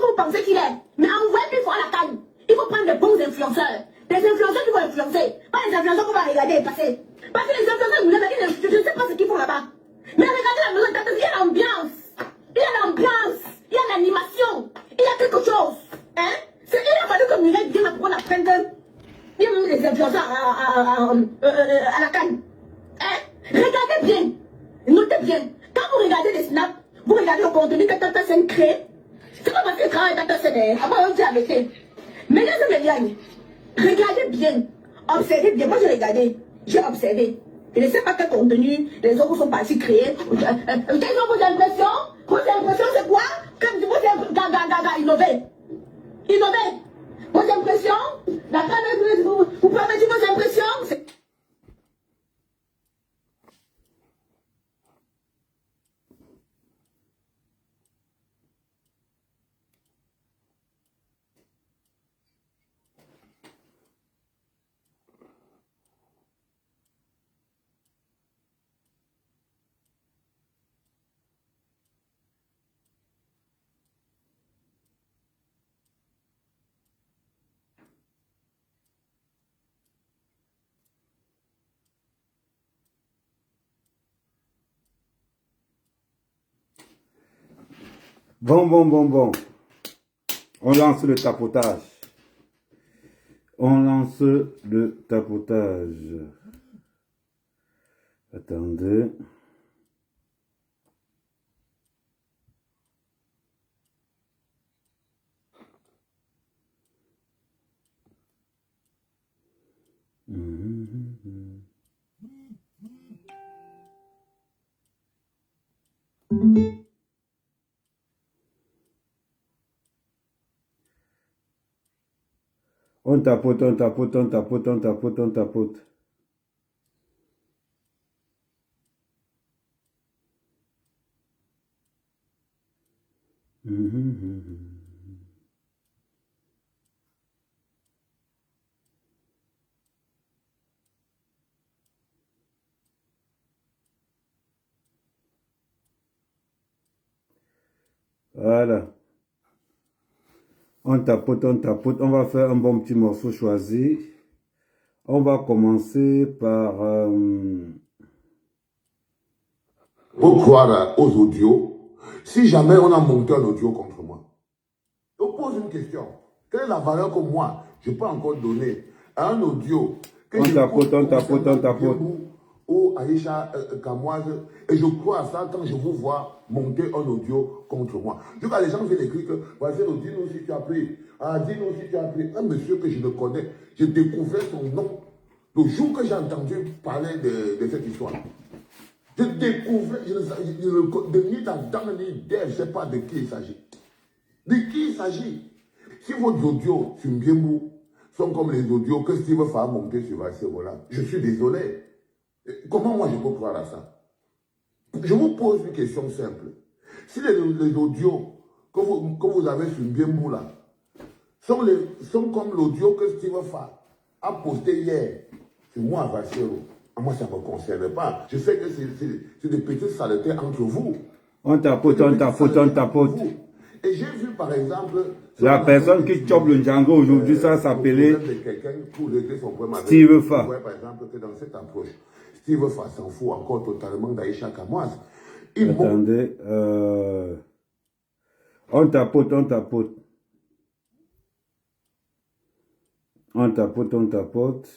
vous pensez qu'il est. Mais envoyez plus fort à la canne. Il faut prendre de bons influenceurs. Des influenceurs qui vont influencer. Pas les influenceurs qu'on va regarder et passer. Parce que les influenceurs, je ne sais pas ce qu'ils font là-bas. Mais regardez la maison de Tata, il y a l'ambiance. Il y a l'ambiance. Il y a l'animation. Il y a quelque chose. Hein? Il a fallu que Mireille vienne pour qu'on apprenne. Il y a même les influenceurs à la canne. Hein? Regardez bien. Notez bien. Quand vous regardez les snaps, vous regardez le contenu que Tata Sen crée. C'est pas parce que travaille Tata Sen. Après, on dit arrêter. Mais là, c'est mes regardez bien. Observez bien. Moi, j'ai regardé. J'ai observé. Je ne sais pas quel contenu les autres sont partis créer. Quelles sont vos impressions? Vos impressions, c'est quoi? Innover. Innover. Vos impressions? Vous permettez vos impressions? Bon. On lance le tapotage. On lance le tapotage. Attendez. On tapote. Voilà. On tapote. On va faire un bon petit morceau choisi. On va commencer par... Pour croire aux audios, si jamais on a monté un audio contre moi, je pose une question. Quelle est la valeur que moi, je peux encore donner à un audio que on tapote. Ou Aïcha Kamoise, et je crois à ça quand je vous vois monter un audio contre moi. Du coup, les gens viennent écrire que, vas-y, dis-nous si tu as pris. Ah, dis-nous si tu as pris. Un monsieur que je ne connais, j'ai découvert son nom le jour que j'ai entendu parler de cette histoire. Je découvre, ni dans ni d'air, je ne sais pas de qui il s'agit. De qui il s'agit? Si vos audios sur Mbiembu sont comme les audios que Steve Fa a monté sur Vassévola, je suis désolé. Comment moi je peux croire à ça? Je vous pose une question simple. Si les audios que vous avez sur Mbiembu là sont comme l'audio que Steve Fa a posté hier sur moi à Vasséro, moi, ça ne me concerne pas. Je sais que c'est des petites saletés entre vous. On tapote. Et j'ai vu, par exemple... La personne qui chope le Django aujourd'hui, ça s'appelait Steve Fa. Par exemple, que dans cette approche, Steve Fa s'en fout encore totalement d'Aïcha Kamoise. Attendez. On tapote. On tapote. On tapote. On tapote.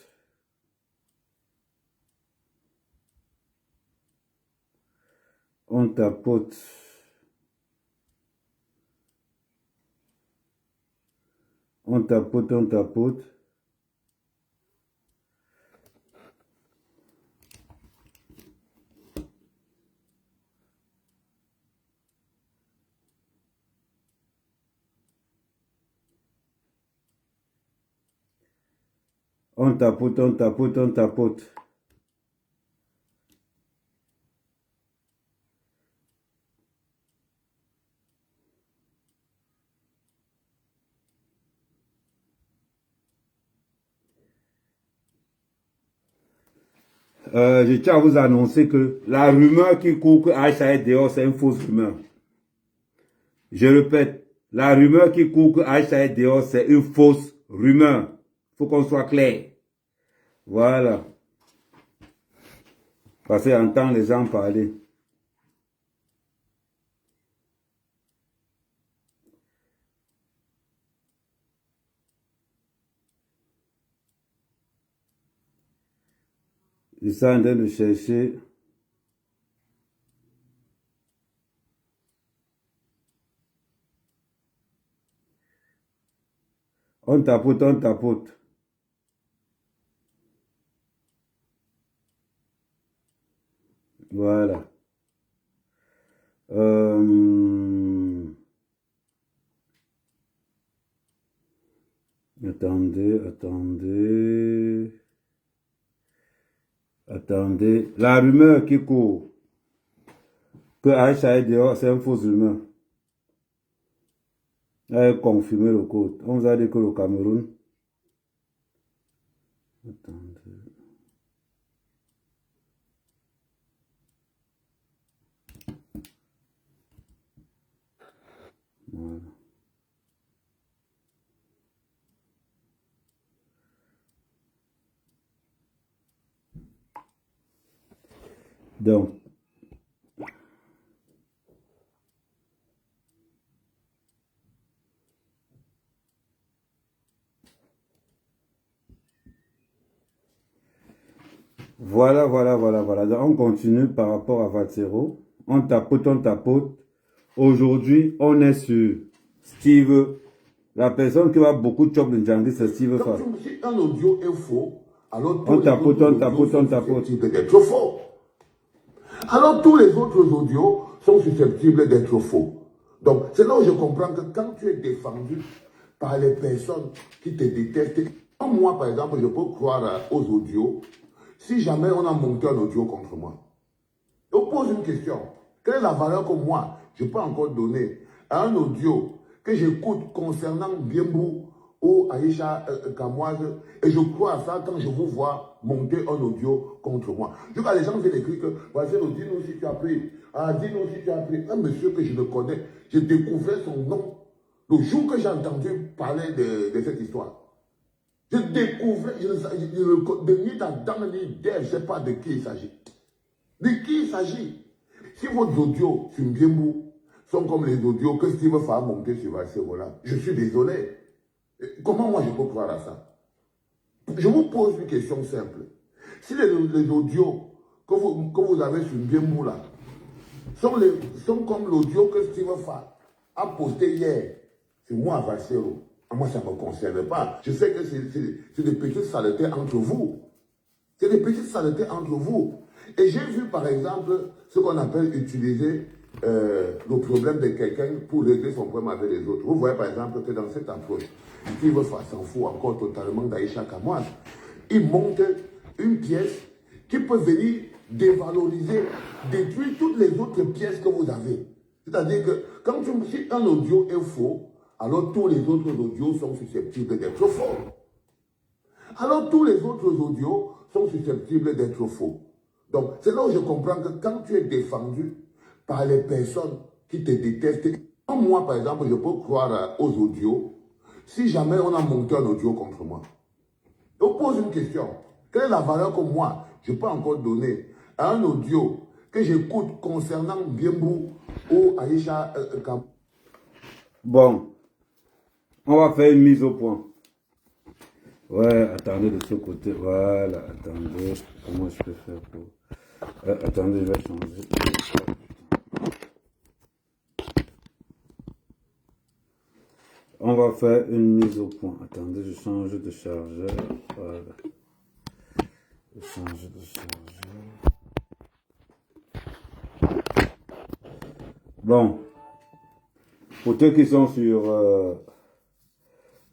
Je tiens à vous annoncer que la rumeur qui court que Aïcha est dehors, c'est une fausse rumeur. Je répète, La rumeur qui court que Aïcha est dehors, c'est une fausse rumeur. Il faut qu'on soit clair. Voilà. Parce qu'on entend les gens parler. Ils sont en train de chercher. On tapote, on tapote. Voilà. Attendez. La rumeur qui court que Aïcha est dehors, c'est une fausse rumeur. Elle a confirmé le code. On vous a dit que le Cameroun. Attendez. Voilà. Donc, voilà. Donc, on continue par rapport à Vatero. On tapote. Aujourd'hui, on est sur Steve. La personne qui va beaucoup de chop de Djangui, c'est Steve Fa. Si un audio est faux, alors On tapote. d'être faux. Alors tous les autres audios sont susceptibles d'être faux. Donc c'est là où je comprends que quand tu es défendu par les personnes qui te détestent, comme moi par exemple, je peux croire aux audios si jamais on a monté un audio contre moi. On pose une question. Quelle est la valeur que moi, je peux encore donner à un audio que j'écoute concernant Biembou ou Aïcha Kamoise et je crois à ça quand je vous vois monter un audio contre moi. Je vois les gens viennent écrire que, dis-nous si tu as pris, dis-nous si tu as pris. Un monsieur que je ne connais, j'ai découvert son nom le jour que j'ai entendu parler de cette histoire. Je découvrais, ni d'Adam ni d'Ève, je ne sais pas de qui il s'agit. De qui il s'agit? Si vos audios sur Mbiembou sont comme les audios que Steve Fa a monté sur Valsero-là, je suis désolé. Comment moi je peux croire à ça? Je vous pose une question simple. Si les audios que vous avez sur Mbiembou là sont comme l'audio que Steve Fa a posté hier sur moi à Valsero, moi ça ne me concerne pas. Je sais que c'est des petites saletés entre vous. C'est des petites saletés entre vous. Et j'ai vu par exemple ce qu'on appelle utiliser le problème de quelqu'un pour régler son problème avec les autres. Vous voyez par exemple que dans cette approche, Steve Fa s'en fout encore totalement d'Aïcha Kamoise. Il monte une pièce qui peut venir dévaloriser, détruire toutes les autres pièces que vous avez. C'est-à-dire que si un audio est faux, alors tous les autres audios sont susceptibles d'être faux. Alors tous les autres audios sont susceptibles d'être faux. Donc c'est là où je comprends que quand tu es défendu par les personnes qui te détestent, comme moi par exemple, je peux croire aux audios si jamais on a monté un audio contre moi. On pose une question. Quelle est la valeur que moi, je peux encore donner à un audio que j'écoute concernant Biembou ou Aïcha Kam? Bon, on va faire une mise au point. Ouais, attendez de ce côté. Voilà, attendez. Comment je peux faire pour... attendez, je vais changer. On va faire une mise au point. Attendez, je change de chargeur. Voilà. Je change de chargeur. Bon. Pour ceux qui sont sur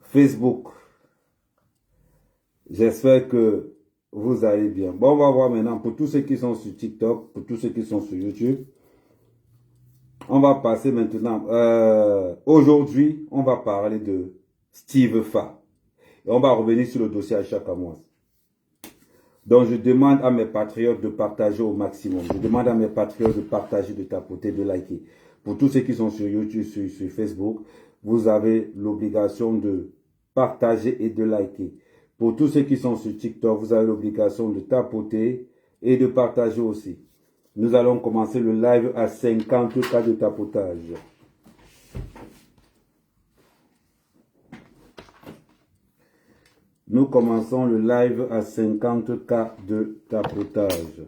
Facebook, j'espère que vous allez bien. Bon, on va voir maintenant pour tous ceux qui sont sur TikTok, pour tous ceux qui sont sur YouTube. On va passer maintenant. Aujourd'hui, on va parler de Steve Fa. Et on va revenir sur le dossier Aïcha Kamoise. Donc, je demande à mes patriotes de partager au maximum. Je demande à mes patriotes de partager, de tapoter, de liker. Pour tous ceux qui sont sur YouTube, sur Facebook, vous avez l'obligation de partager et de liker. Pour tous ceux qui sont sur TikTok, vous avez l'obligation de tapoter et de partager aussi. Nous allons commencer le live à 50 cas de tapotage. Nous commençons le live à 50 cas de tapotage.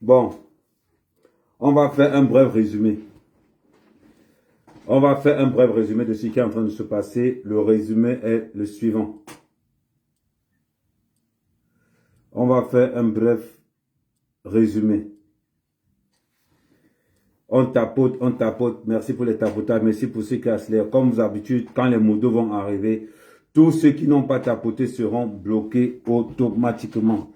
Bon, on va faire un bref résumé. On va faire un bref résumé de ce qui est en train de se passer. Le résumé est le suivant. On va faire un bref résumé. On tapote, on tapote. Merci pour les tapotages. Merci pour ceux qui accélèrent. Comme d'habitude, quand les modos vont arriver, tous ceux qui n'ont pas tapoté seront bloqués automatiquement.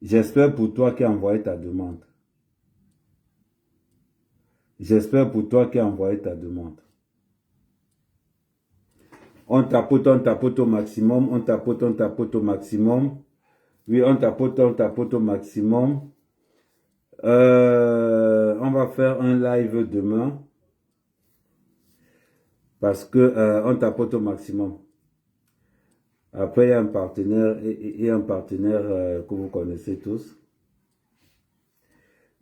J'espère pour toi qui as envoyé ta demande. J'espère pour toi qui as envoyé ta demande. On tapote au maximum. On tapote au maximum. Oui, on tapote au maximum. On va faire un live demain. Parce que on tapote au maximum. Après, il y a un partenaire et un partenaire que vous connaissez tous.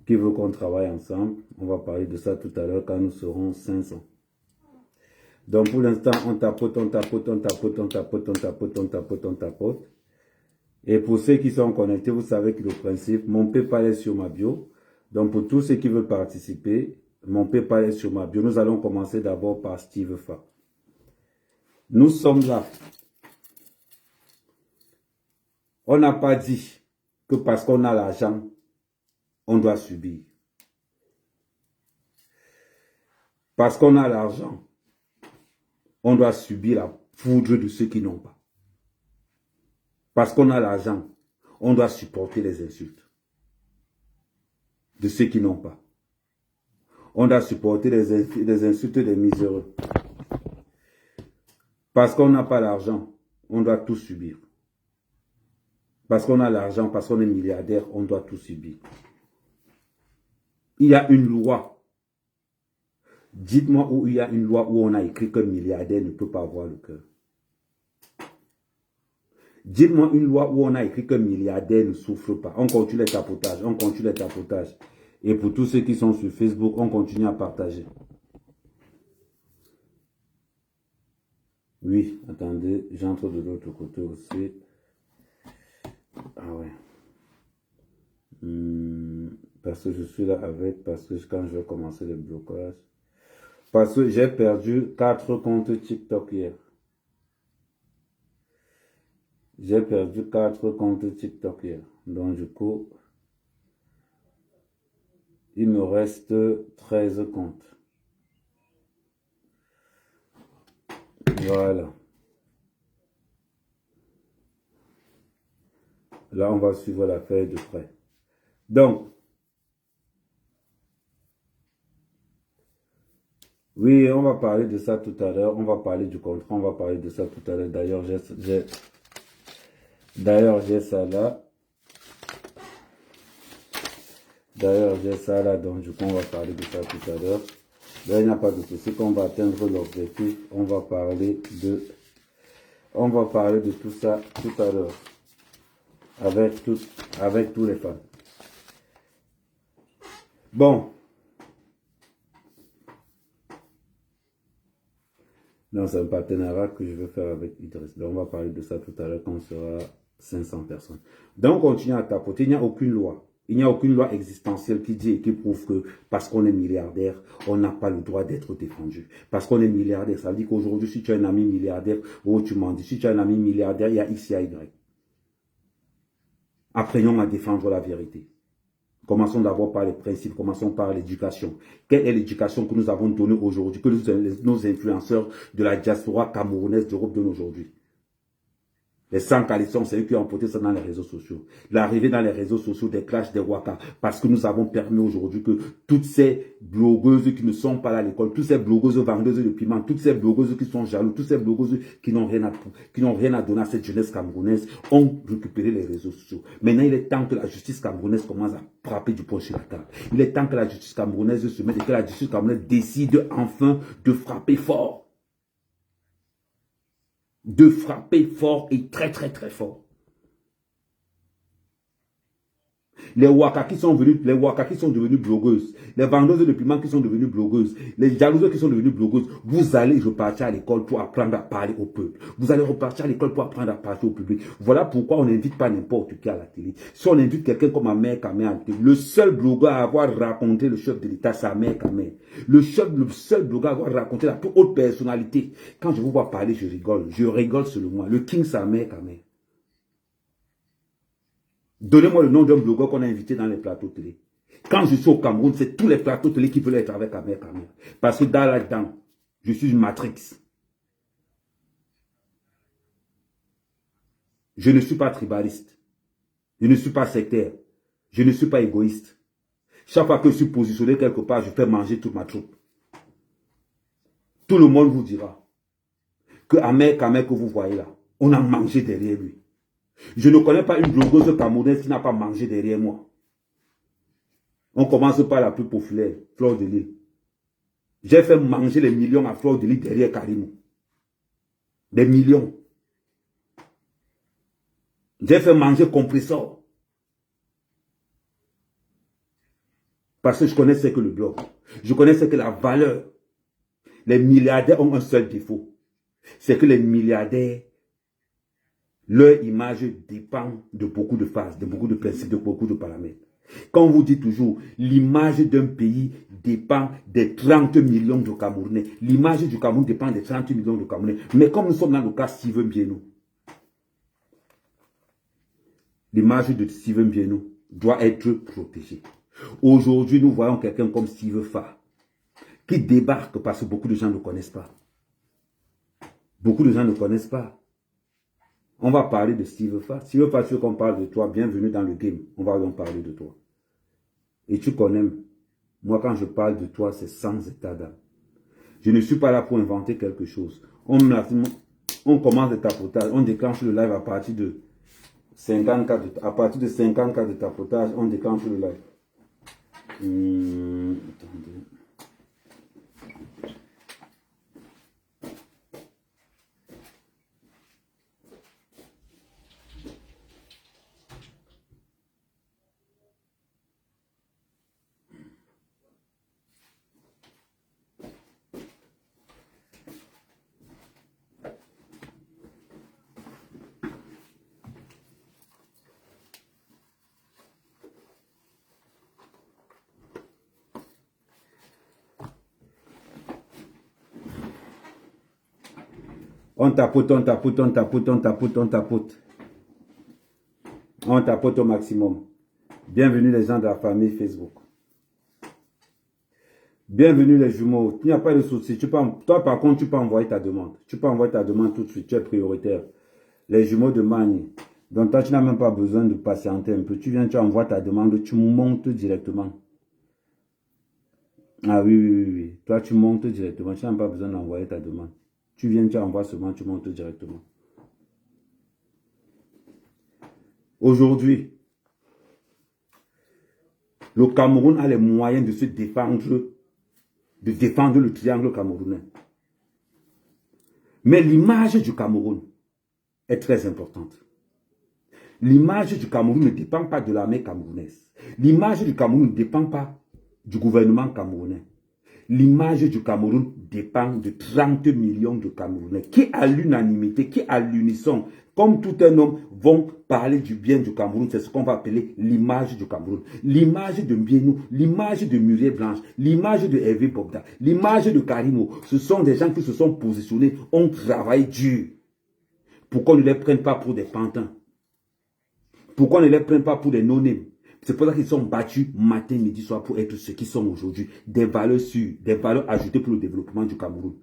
Qui veut qu'on travaille ensemble. On va parler de ça tout à l'heure quand nous serons 500. Donc pour l'instant, on tapote. Et pour ceux qui sont connectés, vous savez que le principe, mon PayPal est sur ma bio. Donc pour tous ceux qui veulent participer, mon PayPal est sur ma bio. Nous allons commencer d'abord par Steve Fa. Nous sommes là. On n'a pas dit que parce qu'on a l'argent, on doit subir. Parce qu'on a l'argent, on doit subir la foudre de ceux qui n'ont pas. Parce qu'on a l'argent, on doit supporter les insultes de ceux qui n'ont pas. On doit supporter les insultes des miséreux. Parce qu'on n'a pas l'argent, on doit tout subir. Parce qu'on a l'argent, parce qu'on est milliardaire, on doit tout subir. Il y a une loi. Dites-moi où il y a une loi où on a écrit qu'un milliardaire ne peut pas avoir le cœur. Dites-moi une loi où on a écrit qu'un milliardaire ne souffre pas. On continue les tapotages, on continue les tapotages. Et pour tous ceux qui sont sur Facebook, on continue à partager. Oui, attendez, j'entre de l'autre côté aussi. Ah ouais. Parce que je suis là avec, parce que quand je vais commencer le blocage, parce que j'ai perdu 4 comptes TikTok hier. J'ai perdu 4 comptes TikTok hier. Donc du coup, il me reste 13 comptes. Voilà. Là, on va suivre l'affaire de près. Donc, oui, on va parler de ça tout à l'heure. On va parler du contrat, on va parler de ça tout à l'heure. D'ailleurs, j'ai ça là. Donc du coup, on va parler de ça tout à l'heure. Là, il n'y a pas de souci qu'on va atteindre l'objectif. On va parler de tout ça tout à l'heure. Avec tous les fans. Bon. Non, c'est un partenariat que je vais faire avec Idriss. Donc, on va parler de ça tout à l'heure quand on sera 500 personnes. Donc, on continue à tapoter. Il n'y a aucune loi. Il n'y a aucune loi existentielle qui dit et qui prouve que parce qu'on est milliardaire, on n'a pas le droit d'être défendu. Parce qu'on est milliardaire, ça veut dire qu'aujourd'hui, si tu as un ami milliardaire, oh, tu m'en dis, si tu as un ami milliardaire, il y a X, il y a Y. Apprenons à défendre la vérité. Commençons d'abord par les principes, commençons par l'éducation. Quelle est l'éducation que nous avons donnée aujourd'hui, que nos influenceurs de la diaspora camerounaise d'Europe donnent aujourd'hui? Les 100 coalitions, c'est eux qui ont porté ça dans les réseaux sociaux. L'arrivée dans les réseaux sociaux des clashs, des wakas, parce que nous avons permis aujourd'hui que toutes ces blogueuses qui ne sont pas à l'école, toutes ces blogueuses vendeuses de piment, toutes ces blogueuses qui sont jaloux, toutes ces blogueuses qui n'ont rien à donner à cette jeunesse camerounaise, ont récupéré les réseaux sociaux. Maintenant, il est temps que la justice camerounaise commence à frapper du poing sur la table. Il est temps que la justice camerounaise se mette et que la justice camerounaise décide enfin de frapper fort. De frapper fort et très très très fort. Les wakas qui sont devenus blogueuses, les vendeuses de piment qui sont devenues blogueuses, les jalouses qui sont devenues blogueuses, vous allez repartir à l'école pour apprendre à parler au peuple. Vous allez repartir à l'école pour apprendre à parler au public. Voilà pourquoi on n'invite pas n'importe qui à la télé. Si on invite quelqu'un comme Ahmed Kamé à la télé, le seul blogueur à avoir raconté le chef de l'État, c'est Ahmed Kamé. Le seul blogueur à avoir raconté la plus haute personnalité. Quand je vous vois parler, je rigole. Je rigole sur moi. Le king, c'est Ahmed Kamé. Donnez-moi le nom d'un blogueur qu'on a invité dans les plateaux télé. Quand je suis au Cameroun, c'est tous les plateaux télé qui veulent être avec Ahmed Kamé. Parce que là-dedans, je suis une matrix. Je ne suis pas tribaliste. Je ne suis pas sectaire. Je ne suis pas égoïste. Chaque fois que je suis positionné quelque part, je fais manger toute ma troupe. Tout le monde vous dira que Ahmed Kamé que vous voyez là, on a mangé derrière lui. Je ne connais pas une blogueuse camerounaise qui n'a pas mangé derrière moi. On commence par la plus populaire, Fleur de Lys. J'ai fait manger les millions à Fleur de Lys derrière Karimou. Des millions. J'ai fait manger Compressor. Parce que je connaissais que le bloc. Je connaissais que la valeur. Les milliardaires ont un seul défaut. C'est que les milliardaires, leur image dépend de beaucoup de phases, de beaucoup de principes, de beaucoup de paramètres. Quand on vous dit toujours, l'image d'un pays dépend des 30 millions de Camerounais. L'image du Cameroun dépend des 30 millions de Camerounais. Mais comme nous sommes dans le cas Steven Biénou, l'image de Steven Biénou doit être protégée. Aujourd'hui, nous voyons quelqu'un comme Steve Fa qui débarque parce que beaucoup de gens ne connaissent pas. Beaucoup de gens ne connaissent pas. On va parler de Steve Fa. Steve Fa, tu veux qu'on parle de toi, bienvenue dans le game. On va donc parler de toi. Et tu connais, moi quand je parle de toi, c'est sans état d'âme. Je ne suis pas là pour inventer quelque chose. On commence le tapotage, on déclenche le live à partir de 54, à partir de 54 de tapotage, on déclenche le live. Attendez. On tapote, on tapote, on tapote, on tapote, on tapote. On tapote au maximum. Bienvenue les gens de la famille Facebook. Bienvenue les jumeaux. Il n'y a pas de souci. Toi par contre, tu peux envoyer ta demande. Tu peux envoyer ta demande tout de suite. Tu es prioritaire. Les jumeaux de Magne. Donc toi, tu n'as même pas besoin de patienter un peu. Tu viens, tu envoies ta demande, tu montes directement. Ah oui, oui, oui, oui. Toi, tu montes directement. Tu n'as même pas besoin d'envoyer ta demande. Tu viens, tu envoies seulement, tu montes directement. Aujourd'hui, le Cameroun a les moyens de se défendre, de défendre le triangle camerounais. Mais l'image du Cameroun est très importante. L'image du Cameroun ne dépend pas de l'armée camerounaise. L'image du Cameroun ne dépend pas du gouvernement camerounais. L'image du Cameroun dépend de 30 millions de Camerounais qui, à l'unanimité, qui, à l'unisson, comme tout un homme, vont parler du bien du Cameroun. C'est ce qu'on va appeler l'image du Cameroun. L'image de Biénou, l'image de Muriel Blanche, l'image de Hervé Bobda, l'image de Karimo. Ce sont des gens qui se sont positionnés, ont travaillé dur. Pourquoi on ne les prenne pas pour des pantins? Pourquoi on ne les prenne pas pour des non-nés? C'est pour ça qu'ils sont battus matin, midi, soir pour être ce qu'ils sont aujourd'hui. Des valeurs sûres, des valeurs ajoutées pour le développement du Cameroun.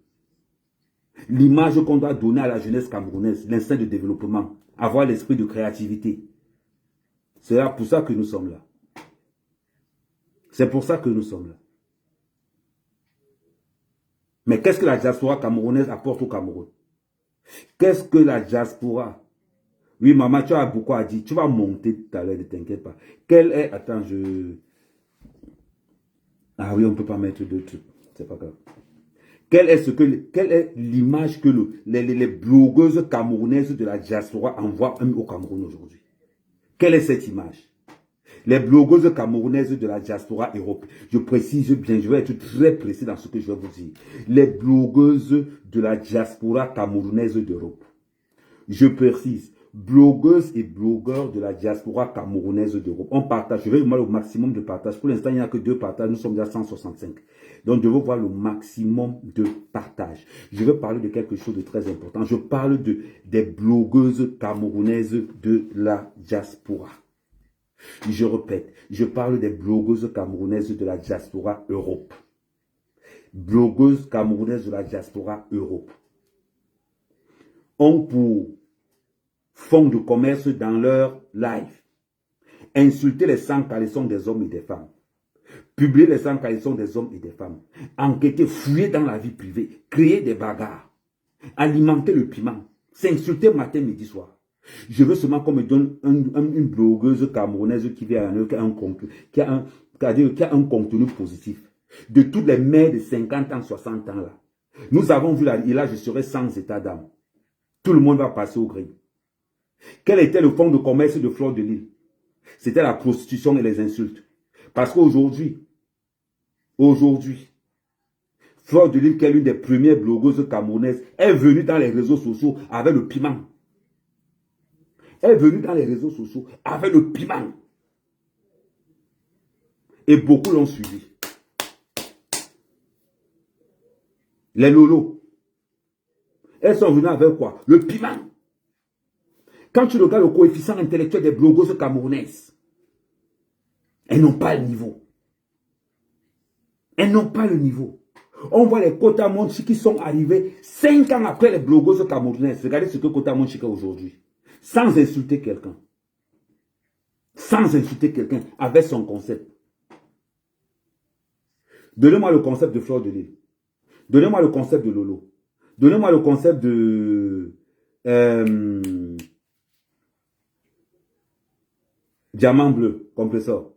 L'image qu'on doit donner à la jeunesse camerounaise, l'instinct de développement. avoir l'esprit de créativité. C'est pour ça que nous sommes là. C'est pour ça que nous sommes là. Mais qu'est-ce que la diaspora camerounaise apporte au Cameroun? Qu'est-ce que la diaspora? Oui, maman, tu as beaucoup à dire. Tu vas monter tout à l'heure, ne t'inquiète pas. Quelle est... Attends, Ah oui, on ne peut pas mettre deux trucs. C'est pas grave. Quelle est l'image que les blogueuses camerounaises de la diaspora envoient au Cameroun aujourd'hui? Quelle est cette image? Les blogueuses camerounaises de la diaspora européenne. Je précise bien, je vais être très précis dans ce que je vais vous dire. Les blogueuses de la diaspora camerounaise d'Europe. Je précise, blogueuses et blogueurs de la diaspora camerounaise d'Europe. On partage, je vais vous voir le maximum de partage. Pour l'instant, il n'y a que 2 partages, nous sommes déjà 165. Donc, je veux voir le maximum de partage. Je veux parler de quelque chose de très important. Je parle des blogueuses camerounaises de la diaspora. Je répète, je parle des blogueuses camerounaises de la diaspora Europe. Blogueuses camerounaises de la diaspora Europe ont pour fond de commerce dans leur live insulter les sans caleçons des hommes et des femmes, publier les sans caleçons des hommes et des femmes, enquêter, fouiller dans la vie privée, créer des bagarres, alimenter le piment, s'insulter matin, midi, soir. Je veux seulement qu'on me donne une blogueuse camerounaise qui vient qui a un contenu positif. De toutes les mères de 50 ans, 60 ans là. Nous avons vu là, et là je serai sans état d'âme. Tout le monde va passer au gris. Quel était le fond de commerce de Fleur de Lys? C'était la prostitution et les insultes. Parce qu'aujourd'hui, Fleur de Lys, qui est l'une des premières blogueuses camerounaises, est venue dans les réseaux sociaux avec le piment. Elle est venue dans les réseaux sociaux avec le piment. Et beaucoup l'ont suivi. Les lolos. Elles sont venues avec quoi? Le piment. Quand tu regardes le coefficient intellectuel des blogueuses camerounaises, elles n'ont pas le niveau. Elles n'ont pas le niveau. On voit les Kota Monchi qui sont arrivés 5 ans après les blogueuses camerounaises. Regardez ce que Kota Monchi fait aujourd'hui. Sans insulter quelqu'un. Sans insulter quelqu'un. Avec son concept. Donnez-moi le concept de Fleur de Lys. Donnez-moi le concept de Lolo. Donnez-moi le concept de... Diamant bleu, compresseur.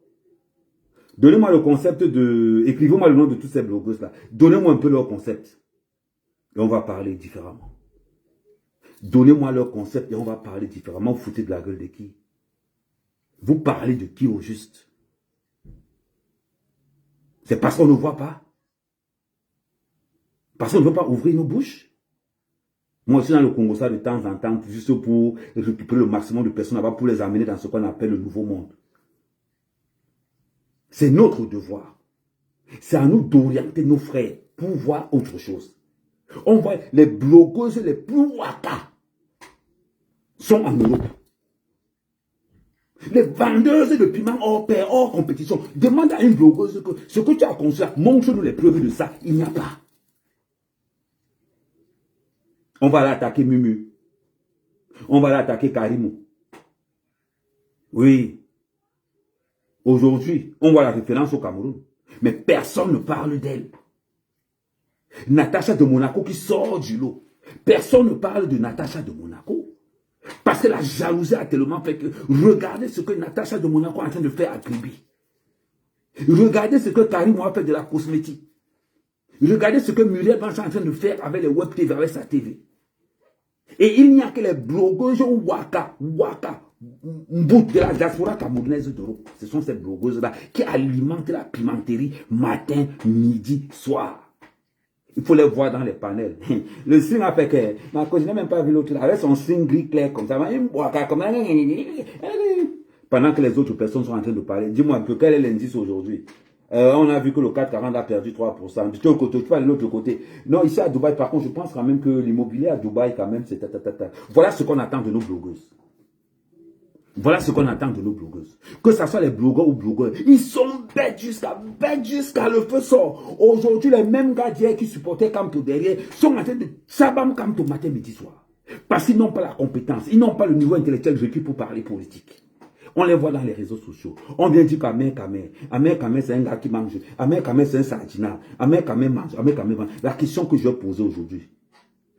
Donnez-moi le concept de... Écrivez-moi le nom de toutes ces blogueuses-là. Donnez-moi un peu leur concept. Et on va parler différemment. Donnez-moi leur concept et on va parler différemment. Vous foutez de la gueule de qui? Vous parlez de qui au juste? C'est parce qu'on ne voit pas? Parce qu'on ne veut pas ouvrir nos bouches? Moi, je suis dans le Congo ça de temps en temps, juste pour récupérer le maximum de personnes là-bas, pour les amener dans ce qu'on appelle le nouveau monde. C'est notre devoir. C'est à nous d'orienter nos frères pour voir autre chose. On voit les blogueuses les plus waka sont en Europe. Les vendeuses de piment hors pair, hors compétition. Demande à une blogueuse que ce que tu as construit, montre-nous les preuves de ça. Il n'y a pas. On va l'attaquer Mumu. On va l'attaquer Karimou. Oui. Aujourd'hui, on voit la référence au Cameroun. Mais personne ne parle d'elle. Natacha de Monaco qui sort du lot. Personne ne parle de Natacha de Monaco. Parce que la jalousie a tellement fait que regardez ce que Natacha de Monaco est en train de faire à Kribi. Regardez ce que Karim a fait de la cosmétique. Regardez ce que Muriel Bancha est en train de faire avec les web TV, avec sa TV. Et il n'y a que les blogueuses Waka, Mbout de la diaspora camerounaise d'Europe. Ce sont ces blogueuses-là qui alimentent la pimenterie matin, midi, soir. Il faut les voir dans les panels. Le signe a fait que, je n'ai même pas vu l'autre, avec son signe gris clair comme ça. Pendant que les autres personnes sont en train de parler. Dis-moi un peu, quel est l'indice aujourd'hui? On a vu que le 440 a perdu 3%. Tu vas de l'autre côté. Non, ici à Dubaï, par contre, je pense quand même que l'immobilier à Dubaï, quand même, c'est Voilà ce qu'on attend de nos blogueuses. Voilà ce qu'on attend de nos blogueuses. Que ce soit les blogueurs ou blogueurs, ils sont bêtes jusqu'à le feu sort. Aujourd'hui, les mêmes gars d'hier qui supportaient Kamto derrière sont en train de sabam Kamto matin, midi, soir. Parce qu'ils n'ont pas la compétence, ils n'ont pas le niveau intellectuel requis pour parler politique. On les voit dans les réseaux sociaux. On vient dire qu'Amer Kamer c'est un gars qui mange. Amer Kamer c'est un sardinat. Amer Kamer mange. La question que je vais poser aujourd'hui,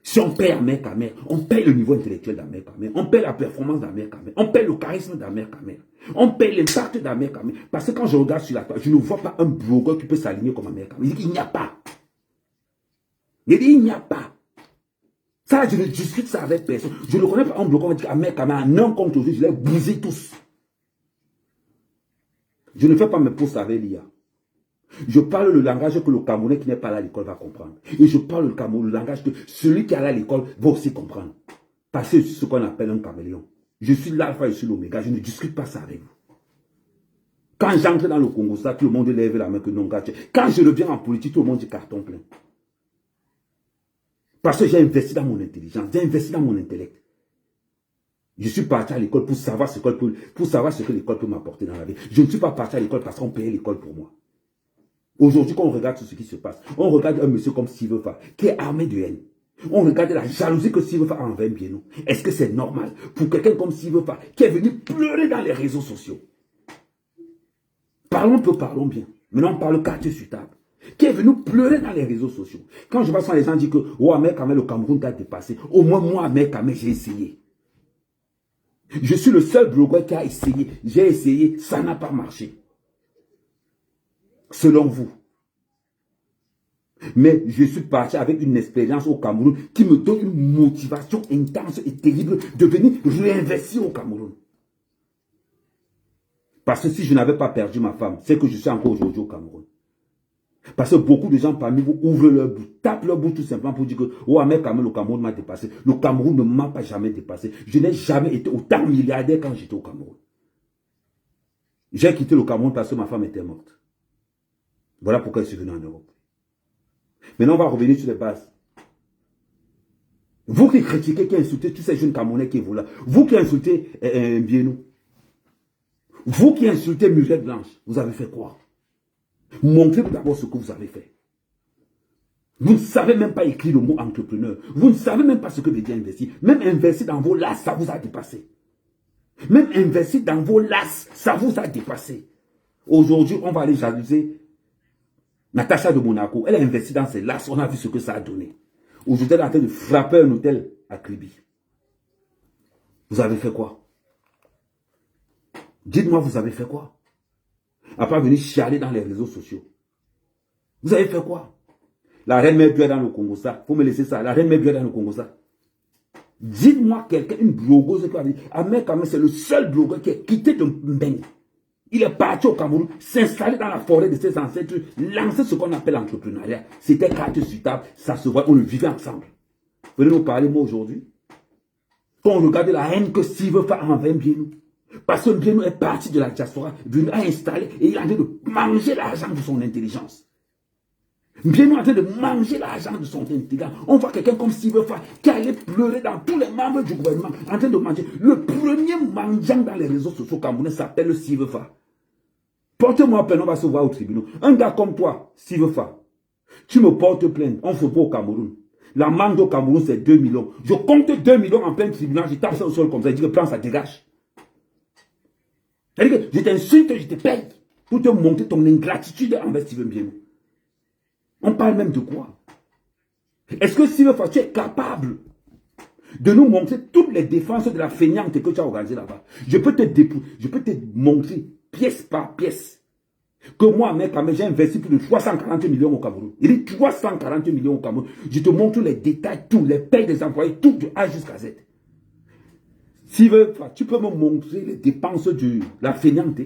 si on paye Amer Kamer, on paye le niveau intellectuel d'Amer Kamer, on paye la performance d'Amer Kamer, on paye le charisme d'Amer Kamer, on paye l'impact d'Amer Kamer. Parce que quand je regarde sur la page, je ne vois pas un blogueur qui peut s'aligner comme Amer Kamer. Il dit qu'il n'y a pas. Il n'y a pas. Ça, je ne discute ça avec personne. Je ne connais pas un blogueur qui dit qu'Amer Kamer, en un compte aujourd'hui, je les bousé tous. Je ne fais pas mes posts avec l'IA. Je parle le langage que le Camerounais qui n'est pas allé à l'école va comprendre. Et je parle le langage que celui qui est allé à l'école va aussi comprendre. Parce que je suis ce qu'on appelle un caméléon. Je suis l'alpha et je suis l'oméga. Je ne discute pas ça avec vous. Quand j'entre dans le Congo, ça, tout le monde lève la main que non, gâché. Quand je reviens en politique, tout le monde dit carton plein. Parce que j'ai investi dans mon intelligence, j'ai investi dans mon intellect. Je suis parti à l'école pour savoir ce que l'école peut m'apporter dans la vie. Je ne suis pas parti à l'école parce qu'on payait l'école pour moi. Aujourd'hui, quand on regarde tout ce qui se passe, on regarde un monsieur comme Sivefa, qui est armé de haine. On regarde la jalousie que Sivefa a envers Mbienou. Est-ce que c'est normal pour quelqu'un comme Sivefa, qui est venu pleurer dans les réseaux sociaux? Parlons peu, parlons bien. Maintenant, on parle quartier sur table. Qui est venu pleurer dans les réseaux sociaux. Quand je vois ça, les gens disent que oh, Amer Kamer, le Cameroun t'a dépassé. Au moins, moi, Amer Kamer, j'ai essayé. Je suis le seul blogueur qui a essayé. J'ai essayé, ça n'a pas marché. Selon vous. Mais je suis parti avec une expérience au Cameroun qui me donne une motivation intense et terrible de venir réinvestir au Cameroun. Parce que si je n'avais pas perdu ma femme, c'est que je suis encore aujourd'hui au Cameroun. Parce que beaucoup de gens parmi vous ouvrent leur bouche, tapent leur bouche tout simplement pour dire que oh, Amer Kamer, le Cameroun m'a dépassé. Le Cameroun ne m'a pas jamais dépassé. Je n'ai jamais été autant milliardaire quand j'étais au Cameroun. J'ai quitté le Cameroun parce que ma femme était morte. Voilà pourquoi je suis venu en Europe. Maintenant, on va revenir sur les bases. Vous qui critiquez, qui insultez tous ces jeunes Camerounais qui sont là, vous qui insultez Mbienou, vous qui insultez Muriel Blanche, vous avez fait quoi? Montrez-vous d'abord ce que vous avez fait. Vous ne savez même pas écrire le mot entrepreneur. Vous ne savez même pas ce que veut dire investir. Même investir dans vos lasses, ça vous a dépassé. Même investir dans vos lasses, ça vous a dépassé. Aujourd'hui, on va aller jalouser Natacha de Monaco. Elle a investi dans ses lasses. On a vu ce que ça a donné. Aujourd'hui, elle est en train de frapper un hôtel à Kribi. Vous avez fait quoi? Dites-moi, vous avez fait quoi? Après venir chialer dans les réseaux sociaux. Vous avez fait quoi? La reine mère Bia dans le Congo, ça. Faut me laisser ça. La reine mère Bia dans le Congo, ça. Dites-moi quelqu'un, une blogueuse qui a dit, Amer Kamer, c'est le seul blogueur qui est quitté de Mbeng. Il est parti au Cameroun, s'installer dans la forêt de ses ancêtres, lancer ce qu'on appelle l'entrepreneuriat. C'était carte sur table, ça se voit, on le vivait ensemble. Venez nous parler, moi, aujourd'hui. Quand on regarde la haine que Sivefa a envers Mbienou. Parce que Mbienou est parti de la diaspora, venu à installer, et il est en train de manger l'argent de son intelligence. Mbienou est en train de manger l'argent de son intelligence. On voit quelqu'un comme Sivefa qui allait pleurer dans tous les membres du gouvernement, en train de manger. Le premier mendiant dans les réseaux sociaux camerounais s'appelle Sivefa. Porte-moi plainte, on va se voir au tribunal. Un gars comme toi, Sivefa, tu me portes plainte, on ne fait pas au Cameroun. La mangue au Cameroun, c'est 2 millions. Je compte 2 millions en plein tribunal, je tape ça au sol comme ça, je dis que prends ça, dégage. C'est-à-dire que je t'insulte, je te paye pour te montrer ton ingratitude envers Steven Mbienou. On parle même de quoi? Est-ce que Sivefa, tu es capable de nous montrer toutes les défenses de la feignante que tu as organisée là-bas? Je peux te montrer pièce par pièce que moi, Amer Kamer, j'ai investi plus de 340 millions au Cameroun. Il dit 340 millions au Cameroun. Je te montre les détails, tous les payes des employés, tout de A jusqu'à Z. Sivefa, tu peux me montrer les dépenses de la feignante?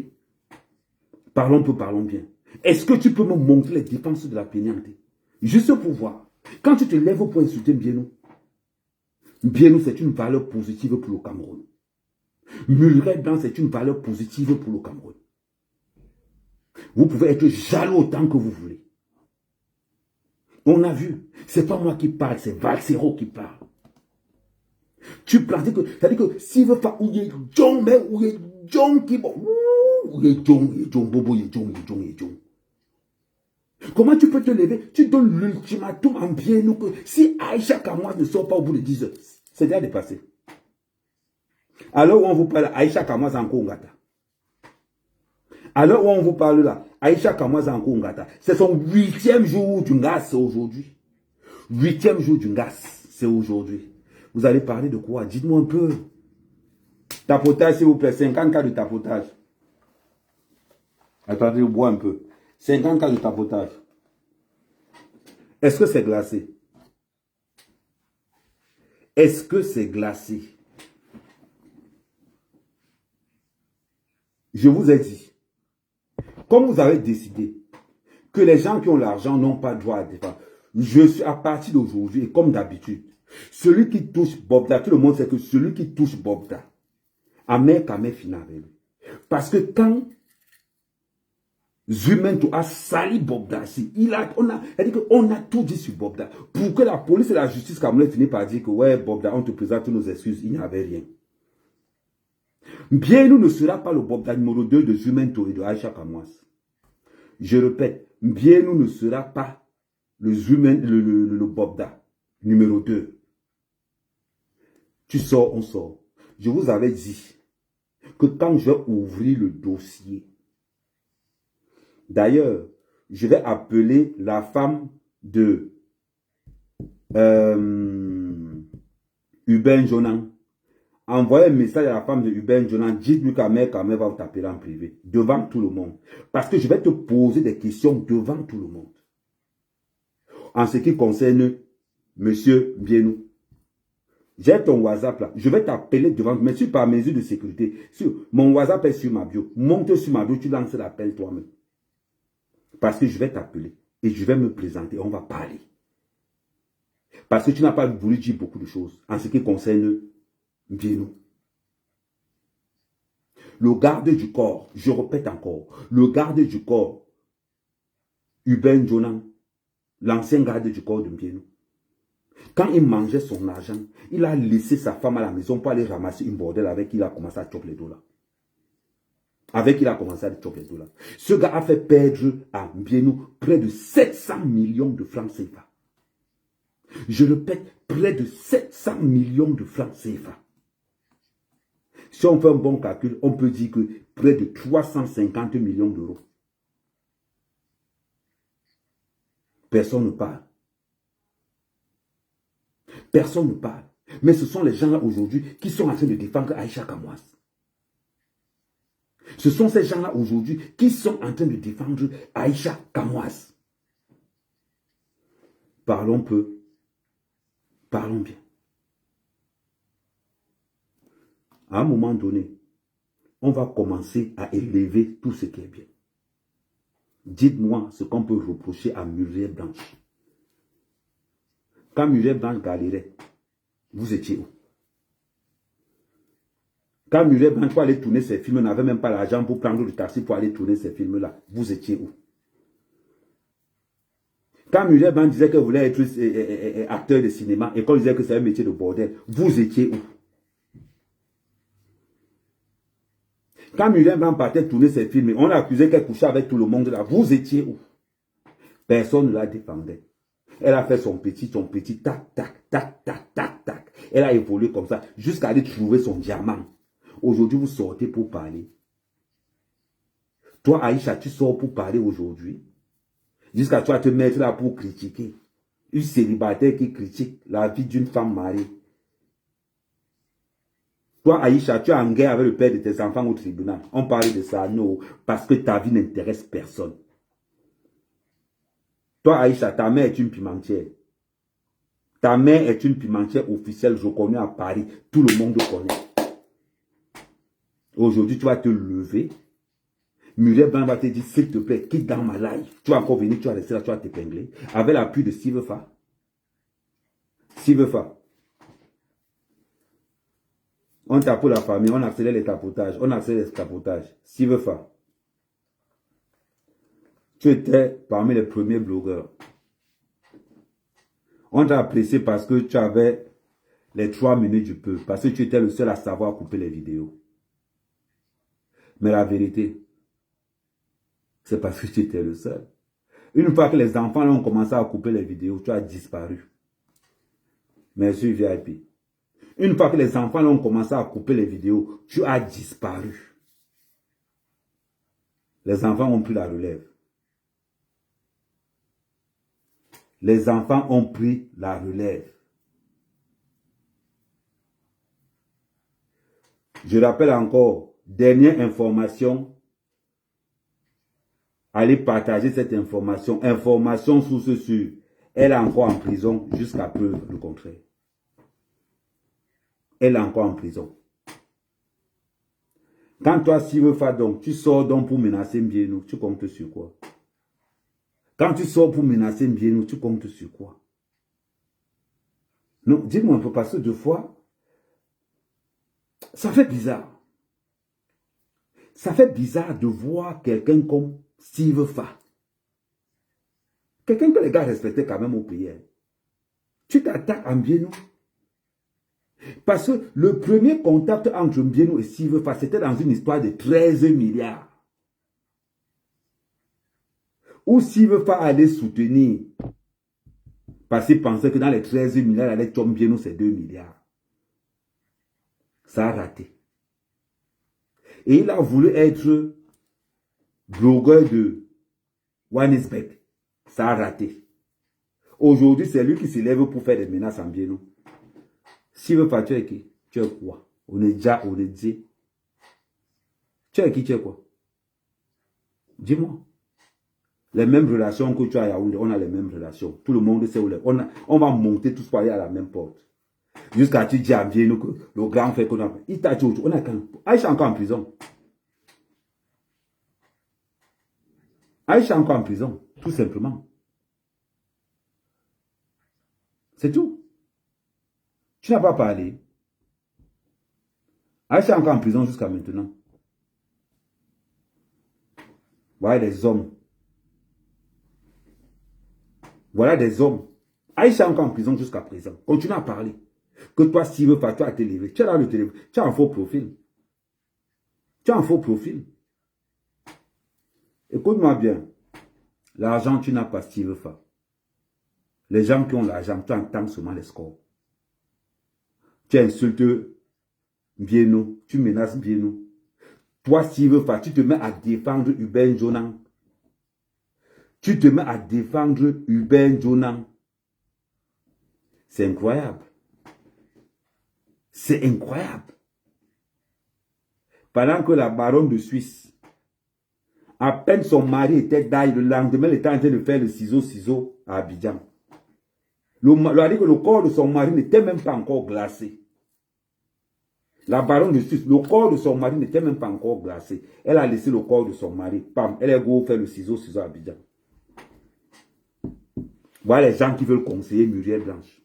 Parlons peu, parlons bien. Est-ce que tu peux me montrer les dépenses de la feignante? Juste pour voir. Quand tu te lèves pour insulter Mbienou, Mbienou, c'est une valeur positive pour le Cameroun. Muriel Blanc, c'est une valeur positive pour le Cameroun. Vous pouvez être jaloux autant que vous voulez. On a vu. C'est pas moi qui parle, c'est Valsero qui parle. Tu penses que, c'est-à-dire que s'il veut pas, ou il est John, mais ou il est John qui bon, ou il est John, Bobo, il est John. Comment tu peux te lever? Tu donnes l'ultimatum en Mbienou que si Aïcha Kamois ne sort pas au bout de 10 heures, C'est déjà dépassé. Alors où on vous parle, Aïcha Kamaz en Kongata. Alors où on vous parle là, Aïcha Kamaz en Kongata. C'est son 8e jour du Ngas, c'est aujourd'hui. 8e jour du Ngas, c'est aujourd'hui. Vous allez parler de quoi? Dites-moi un peu. Tapotage, s'il vous plaît, 50 cas de tapotage. Attendez, je bois un peu. 50 cas de tapotage. Est-ce que c'est glacé? Est-ce que c'est glacé? Je vous ai dit, comme vous avez décidé que les gens qui ont l'argent n'ont pas droit à défendre, je suis à partir d'aujourd'hui, et comme d'habitude, celui qui touche Bobda, tout le monde sait que celui qui touche Bobda, Amer Kamé finit avec lui. Parce que quand Zumento a sali Bobda, on a tout dit sur Bobda. Pour que la police et la justice camerounaise finissent par dire que ouais, Bobda, on te présente nos excuses, il n'y avait rien. Mbienou ne sera pas le Bobda numéro 2 de Zumento et de Aïcha Kamwas. Je répète, Mbienou ne sera pas le Bobda numéro 2. Tu sors, on sort. Je vous avais dit que quand je vais ouvrir le dossier, d'ailleurs, je vais appeler la femme de Uben Jonan. Envoyez un message à la femme de Uben Jonan. Dites-lui qu'Amer Kamé va vous taper en privé, devant tout le monde. Parce que je vais te poser des questions devant tout le monde. En ce qui concerne Monsieur Mbienou. J'ai ton WhatsApp là. Je vais t'appeler devant, mais sur par mesure de sécurité. Mon WhatsApp est sur ma bio. Monte sur ma bio, tu lances l'appel toi-même. Parce que je vais t'appeler et je vais me présenter. On va parler. Parce que tu n'as pas voulu dire beaucoup de choses en ce qui concerne Mbienou. Le garde du corps, je répète encore, le garde du corps, Uben Jonan, l'ancien garde du corps de Mbienou. Quand il mangeait son argent, il a laissé sa femme à la maison pour aller ramasser une bordelle avec qui il a commencé à choper les dollars. Ce gars a fait perdre à Mbienou près de 700 millions de francs CFA. Je répète, près de 700 millions de francs CFA. Si on fait un bon calcul, on peut dire que près de 350 millions d'euros. Personne ne parle. Personne ne parle. Mais ce sont les gens-là aujourd'hui qui sont en train de défendre Aïcha Kamwas. Ce sont ces gens-là aujourd'hui qui sont en train de défendre Aïcha Kamwas. Parlons peu. Parlons bien. À un moment donné, on va commencer à élever tout ce qui est bien. Dites-moi ce qu'on peut reprocher à Muriel Blanche. Quand Muriel Blanche galérait, vous étiez où? Quand Muriel Blanche pour aller tourner ses films, n'avait même pas l'argent pour prendre le taxi pour aller tourner ces films-là, vous étiez où? Quand Muriel Blanche disait qu'elle voulait être acteur de cinéma et qu'on disait que c'est un métier de bordel, vous étiez où? Quand Muriel Blanche partait tourner ses films, on l'accusait qu'elle couchait avec tout le monde là, vous étiez où? Personne ne la défendait. Elle a fait son petit, tac, tac, tac, tac, tac, tac. Elle a évolué comme ça jusqu'à aller trouver son diamant. Aujourd'hui, vous sortez pour parler. Toi, Aïcha, tu sors pour parler aujourd'hui. Jusqu'à toi te mettre là pour critiquer. Une célibataire qui critique la vie d'une femme mariée. Toi, Aïcha, tu es en guerre avec le père de tes enfants au tribunal. On parle de ça, non, parce que ta vie n'intéresse personne. Toi, Aïcha, ta mère est une pimentière. Ta mère est une pimentière officielle, je connais à Paris. Tout le monde connaît. Aujourd'hui, tu vas te lever. Muriel Blanc va te dire, s'il te plaît, quitte dans ma live. Tu vas encore venir, tu vas rester là, tu vas t'épingler. Avec l'appui de Sivefa. Sivefa. On tape la famille, on accélère les tapotages. On accélère les tapotages. Sivefa. Tu étais parmi les premiers blogueurs. On t'a apprécié parce que tu avais les 3 minutes du peuple. Parce que tu étais le seul à savoir couper les vidéos. Mais la vérité, c'est parce que tu étais le seul. Une fois que les enfants ont commencé à couper les vidéos, tu as disparu. Merci VIP. Une fois que les enfants ont commencé à couper les vidéos, tu as disparu. Les enfants ont pris la relève. Les enfants ont pris la relève. Je rappelle encore, dernière information, allez partager cette information. Information source sûre. Elle est encore en prison jusqu'à preuve le contraire. Elle est encore en prison. Quand toi, Steve Fa, donc, tu sors donc pour menacer Mbienou, tu comptes sur quoi? Quand tu sors pour menacer Mbienou, tu comptes sur quoi? Non, dis-moi un peu, parce que deux fois, ça fait bizarre. Ça fait bizarre de voir quelqu'un comme Steve Fa. Quelqu'un que les gars respectaient quand même au pays. Tu t'attaques à Mbienou. Parce que le premier contact entre Mbienou et Steve Fa, c'était dans une histoire de 13 milliards. Où Steve Fa allait soutenir. Parce qu'il pensait que dans les 13 milliards, il allait tomber Mbienou, c'est 2 milliards. Ça a raté. Et il a voulu être blogueur de Johannesburg. Ça a raté. Aujourd'hui, c'est lui qui se lève pour faire des menaces en Mbienou. S'il veut pas, tu es qui? Tu es quoi? On est déjà, on est dit. Tu es qui, tu es quoi? Dis-moi. Les mêmes relations que tu as à Yaoundé, on a les mêmes relations. Tout le monde sait où les... On va monter tous pour aller à la même porte. Jusqu'à tu dis à Mbienou que le grand frère qu'on a... Il t'a dit, on a quand... Aïcha encore en prison. Aïcha encore en prison, tout simplement. C'est tout. Tu n'as pas parlé. Aïcha encore en prison jusqu'à maintenant. Voilà des hommes. Voilà des hommes. Aïcha encore en prison jusqu'à présent. Continue à parler. Que toi, si tu veux pas, tu as télévé. Tu es dans le téléphone. Tu as un faux profil. Tu as un faux profil. Écoute-moi bien. L'argent, tu n'as pas, Steve Fa. Les gens qui ont l'argent, tu entends seulement les scores. Tu insultes Mbienou, tu menaces Mbienou. Toi, Steve Fa, tu te mets à défendre Hubert Jonan. Tu te mets à défendre Hubert Jonan. C'est incroyable. C'est incroyable. Pendant que la baronne de Suisse, à peine son mari était d'ailleurs, le lendemain, elle était en train de faire le ciseau à Abidjan. Le corps de son mari n'était même pas encore glacé. La baronne de Suisse, le corps de son mari n'était même pas encore glacé. Elle a laissé le corps de son mari. Pam, elle est go faire le ciseau à Abidjan. Voilà les gens qui veulent conseiller Muriel Blanche.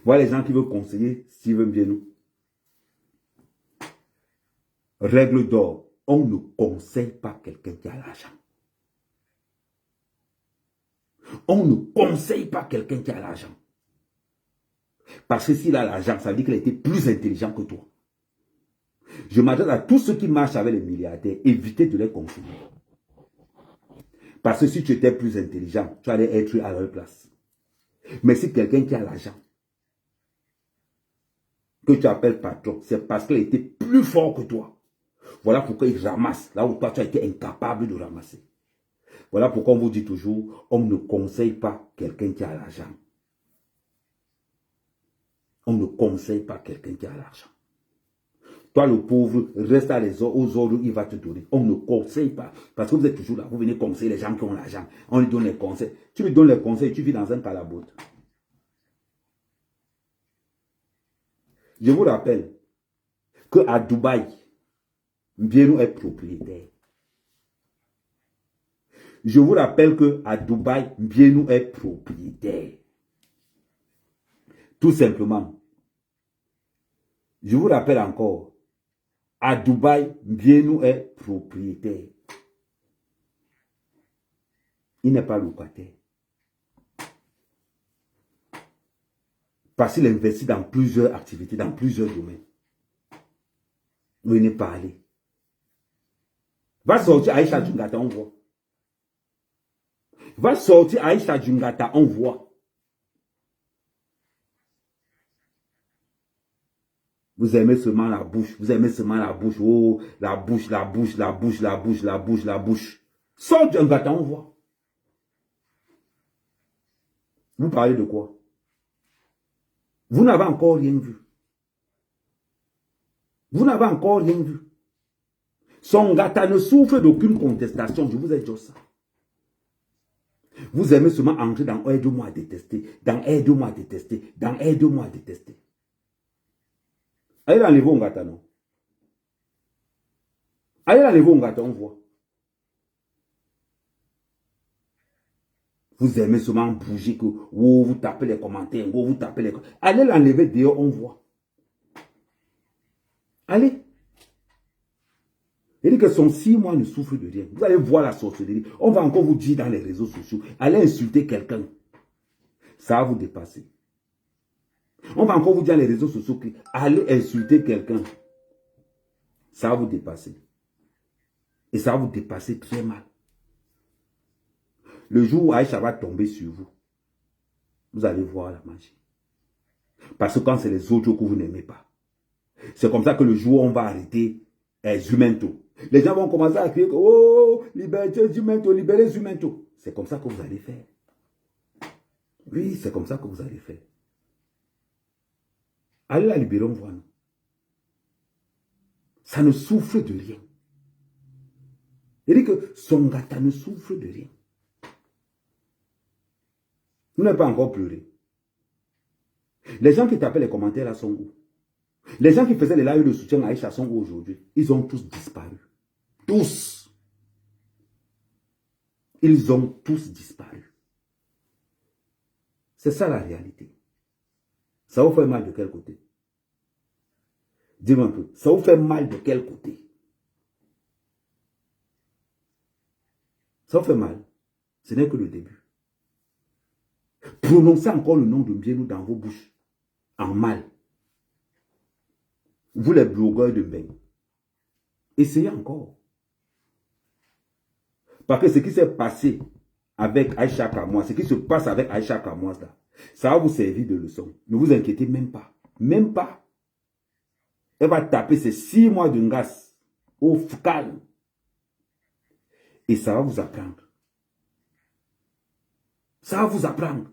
Voilà les gens qui veulent conseiller Steven Mbienou. Règle d'or, on ne conseille pas quelqu'un qui a l'argent. On ne conseille pas quelqu'un qui a l'argent. Parce que s'il a l'argent, ça veut dire qu'il a été plus intelligent que toi. Je m'adresse à tous ceux qui marchent avec les milliardaires, évitez de les conseiller. Parce que si tu étais plus intelligent, tu allais être à leur place. Mais si quelqu'un qui a l'argent, que tu appelles patron, c'est parce qu'il a été plus fort que toi. Voilà pourquoi il ramasse là où toi tu as été incapable de ramasser. Voilà pourquoi on vous dit toujours, on ne conseille pas quelqu'un qui a l'argent. On ne conseille pas quelqu'un qui a l'argent. Toi le pauvre, reste aux ordres, il va te donner. On ne conseille pas. Parce que vous êtes toujours là, vous venez conseiller les gens qui ont l'argent. On lui donne les conseils. Tu lui donnes les conseils, tu vis dans un calabote. Je vous rappelle qu'à Dubaï, Mbienou est propriétaire. Je vous rappelle qu'à Dubaï, Mbienou est propriétaire. Tout simplement. Je vous rappelle encore, à Dubaï, Mbienou est propriétaire. Il n'est pas locataire. Parce qu'il investit dans plusieurs activités, dans plusieurs domaines. Venez parler. Va sortir Aïcha Djungata, on voit. Va sortir Aïcha Djungata, on voit. Vous aimez seulement la bouche. Vous aimez seulement la bouche. Oh, la bouche, la bouche, la bouche, la bouche, la bouche, la bouche. Sors d'un gâteau, on voit. Vous parlez de quoi? Vous n'avez encore rien vu. Vous n'avez encore rien vu. Son gâteau ne souffre d'aucune contestation. Je vous ai dit ça. Vous aimez seulement entrer dans aide-moi à détester. Dans aide-moi à détester. Dans aide-moi à détester. Allez l'enlever au gâteau, non? Allez l'enlever au gâteau, on voit. Vous aimez seulement bouger, que oh, vous tapez les commentaires, oh, vous tapez les... Allez l'enlever dehors, on voit. Allez. Il dit que son 6 mois ne souffre de rien. Vous allez voir la sorcellerie. On va encore vous dire dans les réseaux sociaux. Allez insulter quelqu'un. Ça va vous dépasser. On va encore vous dire dans les réseaux sociaux que allez insulter quelqu'un. Ça va vous dépasser. Et ça va vous dépasser très mal. Le jour où Aïcha va tomber sur vous, vous allez voir la magie. Parce que quand c'est les autres que vous n'aimez pas, c'est comme ça que le jour où on va arrêter Zumento, les gens vont commencer à crier que oh, liberté Zumento, libérez Zumento. C'est comme ça que vous allez faire. Oui, c'est comme ça que vous allez faire. Allez la libérer, on voit. Non? Ça ne souffre de rien. Il dit que son gâteau ne souffre de rien. Vous n'avez pas encore pleuré. Les gens qui tapaient les commentaires là sont où? Les gens qui faisaient les lives de soutien à Aïcha sont où aujourd'hui? Ils ont tous disparu. Tous. Ils ont tous disparu. C'est ça la réalité. Ça vous fait mal de quel côté? Dis-moi un peu. Ça vous fait mal de quel côté? Ça vous fait mal. Ce n'est que le début. Prononcez encore le nom de Mbienou dans vos bouches. En mal. Vous les blogueurs de Mbeng. Essayez encore. Parce que ce qui s'est passé avec Aïcha Kamois, ce qui se passe avec Aïcha Kamois là, ça va vous servir de leçon. Ne vous inquiétez même pas. Même pas. Elle va taper ces 6 mois de ngas au calme. Et ça va vous apprendre. Ça va vous apprendre.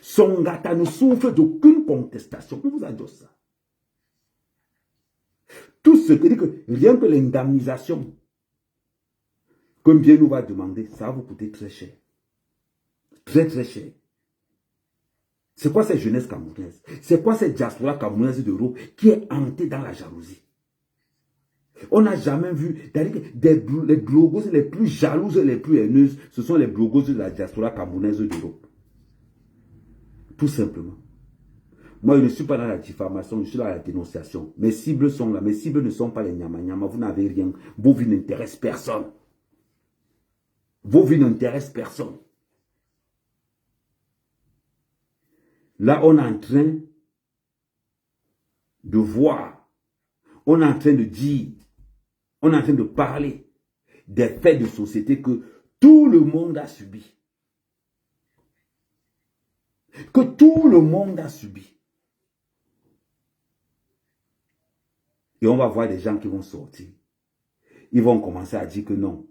Son gâteau ne souffre d'aucune contestation. On vous a dit ça. Tout ce qui dit que rien que l'indemnisation que Mbienou va demander, ça va vous coûter très cher. Très très cher. C'est quoi cette jeunesse camerounaise? C'est quoi cette diaspora camerounaise d'Europe qui est hantée dans la jalousie? On n'a jamais vu, les blogos les plus jalouses et les plus haineuses, ce sont les blogos de la diaspora camerounaise d'Europe. Tout simplement. Moi, je ne suis pas dans la diffamation, je suis dans la dénonciation. Mes cibles sont là. Mes cibles ne sont pas les nyama-nyama. Vous n'avez rien. Vos vies n'intéressent personne. Vos vies n'intéressent personne. Là, on est en train de voir. On est en train de dire. On est en train de parler des faits de société que tout le monde a subi. Que tout le monde a subi. Et on va voir des gens qui vont sortir. Ils vont commencer à dire que non.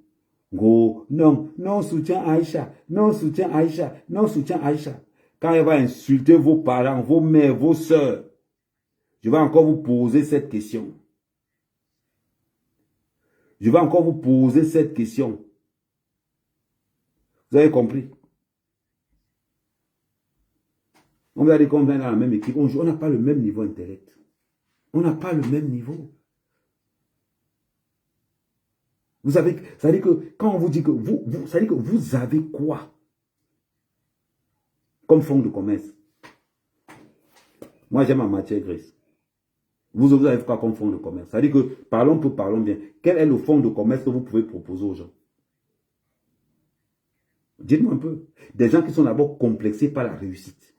Go, non, non soutien Aïcha, non soutien Aïcha, non soutien Aïcha. Quand elle va insulter vos parents, vos mères, vos soeurs, je vais encore vous poser cette question. Je vais encore vous poser cette question. Vous avez compris? On va dire qu'on vient dans la même équipe. On n'a pas le même niveau intellect. On n'a pas le même niveau. Vous avez, ça veut dire que quand on vous dit que ça veut dire que vous avez quoi comme fonds de commerce? Moi, j'aime ma matière grise. Vous avez quoi comme fonds de commerce? Ça veut dire que parlons peu, parlons bien. Quel est le fonds de commerce que vous pouvez proposer aux gens? Dites-moi un peu. Des gens qui sont d'abord complexés par la réussite.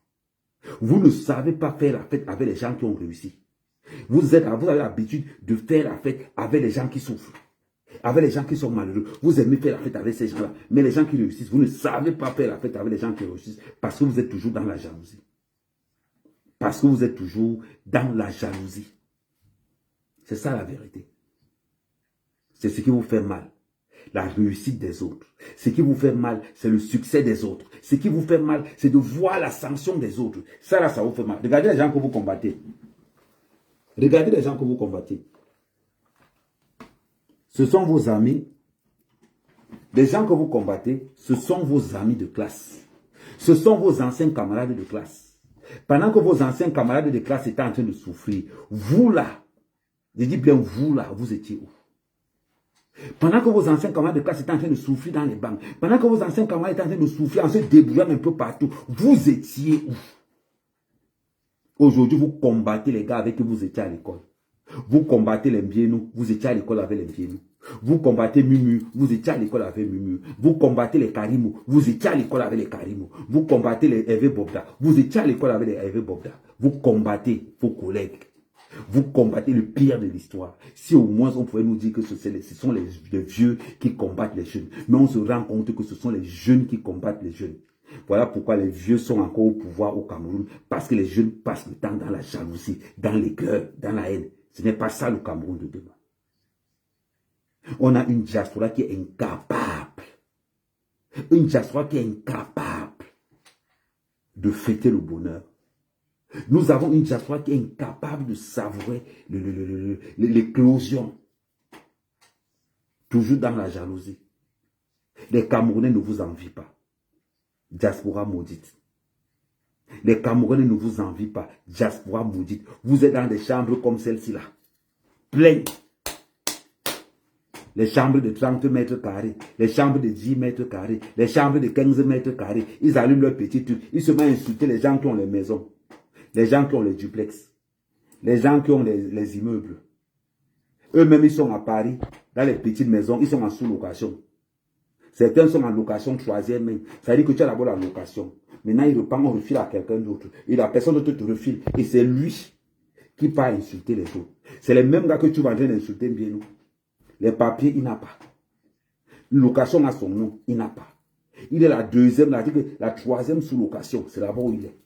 Vous ne savez pas faire la fête avec les gens qui ont réussi. Vous avez l'habitude de faire la fête avec les gens qui souffrent. Avec les gens qui sont malheureux. Vous aimez faire la fête avec ces gens-là. Mais les gens qui réussissent, vous ne savez pas faire la fête avec les gens qui réussissent. Parce que vous êtes toujours dans la jalousie. Parce que vous êtes toujours dans la jalousie. C'est ça la vérité. C'est ce qui vous fait mal. La réussite des autres. Ce qui vous fait mal, c'est le succès des autres. Ce qui vous fait mal, c'est de voir la sanction des autres. Ça là, ça vous fait mal. Regardez les gens que vous combattez. Regardez les gens que vous combattez. Ce sont vos amis. Les gens que vous combattez, ce sont vos amis de classe. Ce sont vos anciens camarades de classe. Pendant que vos anciens camarades de classe étaient en train de souffrir, vous là, je dis bien vous là, vous étiez où? Pendant que vos anciens camarades de classe étaient en train de souffrir dans les bancs, pendant que vos anciens camarades étaient en train de souffrir en se débrouillant un peu partout, vous étiez où? Aujourd'hui, vous combattez les gars avec qui vous étiez à l'école. Vous combattez les Mbiénou, vous étiez à l'école avec les Mbiénou. Vous combattez Mumu, vous étiez à l'école avec Mumu. Vous combattez les Karimou, vous étiez à l'école avec les Karimou. Vous combattez les Hervé Bobda, vous étiez à l'école avec les Hervé Bobda. Vous combattez vos collègues. Vous combattez le pire de l'histoire. Si au moins on pouvait nous dire que ce sont les vieux qui combattent les jeunes. Mais on se rend compte que ce sont les jeunes qui combattent les jeunes. Voilà pourquoi les vieux sont encore au pouvoir au Cameroun. Parce que les jeunes passent le temps dans la jalousie, dans les cœurs, dans la haine. Ce n'est pas ça le Cameroun de demain. On a une diaspora qui est incapable. Une diaspora qui est incapable de fêter le bonheur. Nous avons une diaspora qui est incapable de savourer l'éclosion. Toujours dans la jalousie. Les Camerounais ne vous envient pas. Diaspora maudite. Les Camerounais ne vous envient pas. Diaspora maudite. Vous êtes dans des chambres comme celle-ci là. Pleines. Les chambres de 30 mètres carrés, les chambres de 10 mètres carrés, les chambres de 15 mètres carrés. Ils allument leur petit truc. Ils se mettent à insulter les gens qui ont les maisons. Les gens qui ont les duplex. Les gens qui ont les immeubles. Eux-mêmes, ils sont à Paris, dans les petites maisons. Ils sont en sous-location. Certains sont en location troisième main. Ça veut dire que tu as d'abord la location. Maintenant, il reprend, on refile à quelqu'un d'autre. Et la personne d'autre te refile. Et c'est lui qui part insulter les autres. C'est les mêmes gars que tu vas en train d'insulter bien nous. Les papiers, il n'a pas. Une location a son nom, il n'a pas. Il est la deuxième, la troisième sous-location. C'est là-bas où il est.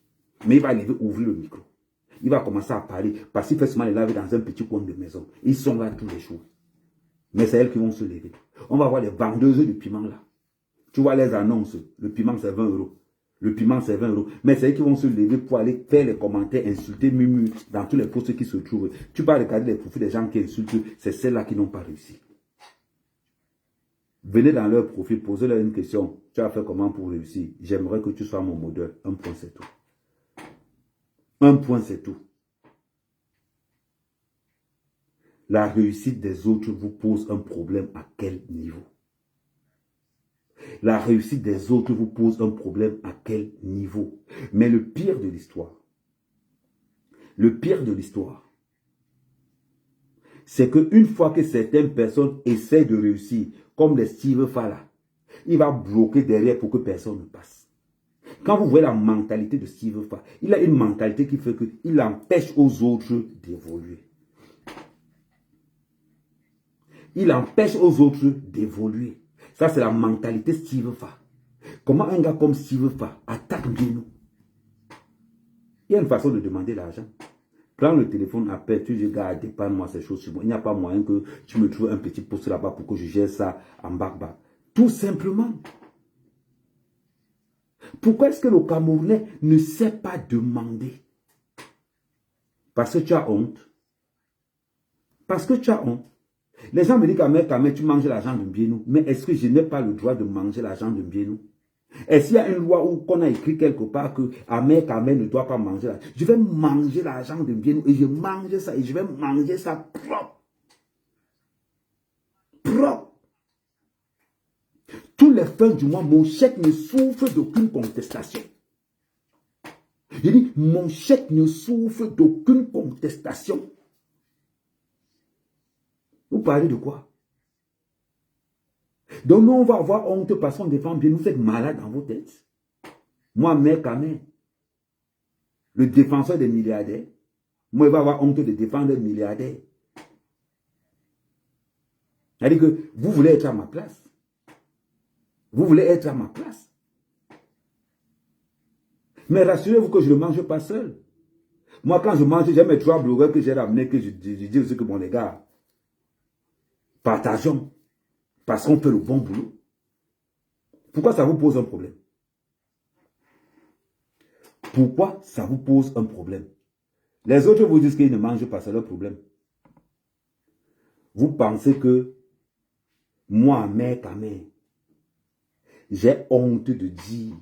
Mais il va aller ouvrir le micro. Il va commencer à parler. Parce qu'il fait seulement les laver dans un petit coin de maison. Ils sont là tous les jours. Mais c'est elles qui vont se lever. On va voir les vendeuses de piment là. Tu vois les annonces. Le piment c'est 20 €. Le piment c'est 20 €. Mais c'est elles qui vont se lever pour aller faire les commentaires, insulter Mumu dans tous les postes qui se trouvent. Tu vas regarder les profils des gens qui insultent. C'est celles-là qui n'ont pas réussi. Venez dans leur profil, posez-leur une question. Tu as fait comment pour réussir? J'aimerais que tu sois mon modèle. Un point c'est tout. Un point c'est tout. La réussite des autres vous pose un problème à quel niveau? La réussite des autres vous pose un problème à quel niveau? Mais le pire de l'histoire, c'est qu'une fois que certaines personnes essaient de réussir, comme les Steve Fala, il va bloquer derrière pour que personne ne passe. Quand vous voyez la mentalité de Steve Fala, il a une mentalité qui fait qu'il empêche aux autres d'évoluer. Il empêche aux autres d'évoluer. Ça, c'est la mentalité Steve Fa. Comment un gars comme Steve Fa attaque bien nous? Il y a une façon de demander l'argent. Prends le téléphone, appelle, tu dis, gars, dépanne-moi ces choses sur moi. Il n'y a pas moyen que tu me trouves un petit poste là-bas pour que je gère ça en bas. Tout simplement. Pourquoi est-ce que le Camerounais ne sait pas demander? Parce que tu as honte. Parce que tu as honte. Les gens me disent qu'Amé, tu manges l'argent de Mbiénou. Mais est-ce que je n'ai pas le droit de manger l'argent de Mbiénou? Est-ce qu'il y a une loi où qu'on a écrit quelque part que Amé ne doit pas manger l'argent? Je vais manger l'argent de Mbiénou et je mange ça et je vais manger ça propre. Propre. Tous les fins du mois, mon chèque ne souffre d'aucune contestation. Je dis, mon chèque ne souffre d'aucune contestation. Vous parlez de quoi? Donc nous, on va avoir honte parce qu'on défend bien. Vous êtes malade dans vos têtes. Moi, mec, le défenseur des milliardaires, moi, il va avoir honte de défendre les milliardaires. C'est-à-dire que vous voulez être à ma place. Vous voulez être à ma place. Mais rassurez-vous que je ne mange pas seul. Moi, quand je mange, j'ai mes 3 blogueurs que j'ai ramenés, que je dis aussi que, bon, les gars, partageons. Parce qu'on fait le bon boulot. Pourquoi ça vous pose un problème? Pourquoi ça vous pose un problème? Les autres vous disent qu'ils ne mangent pas, c'est leur problème. Vous pensez que moi, mère, ta mère, j'ai honte de dire.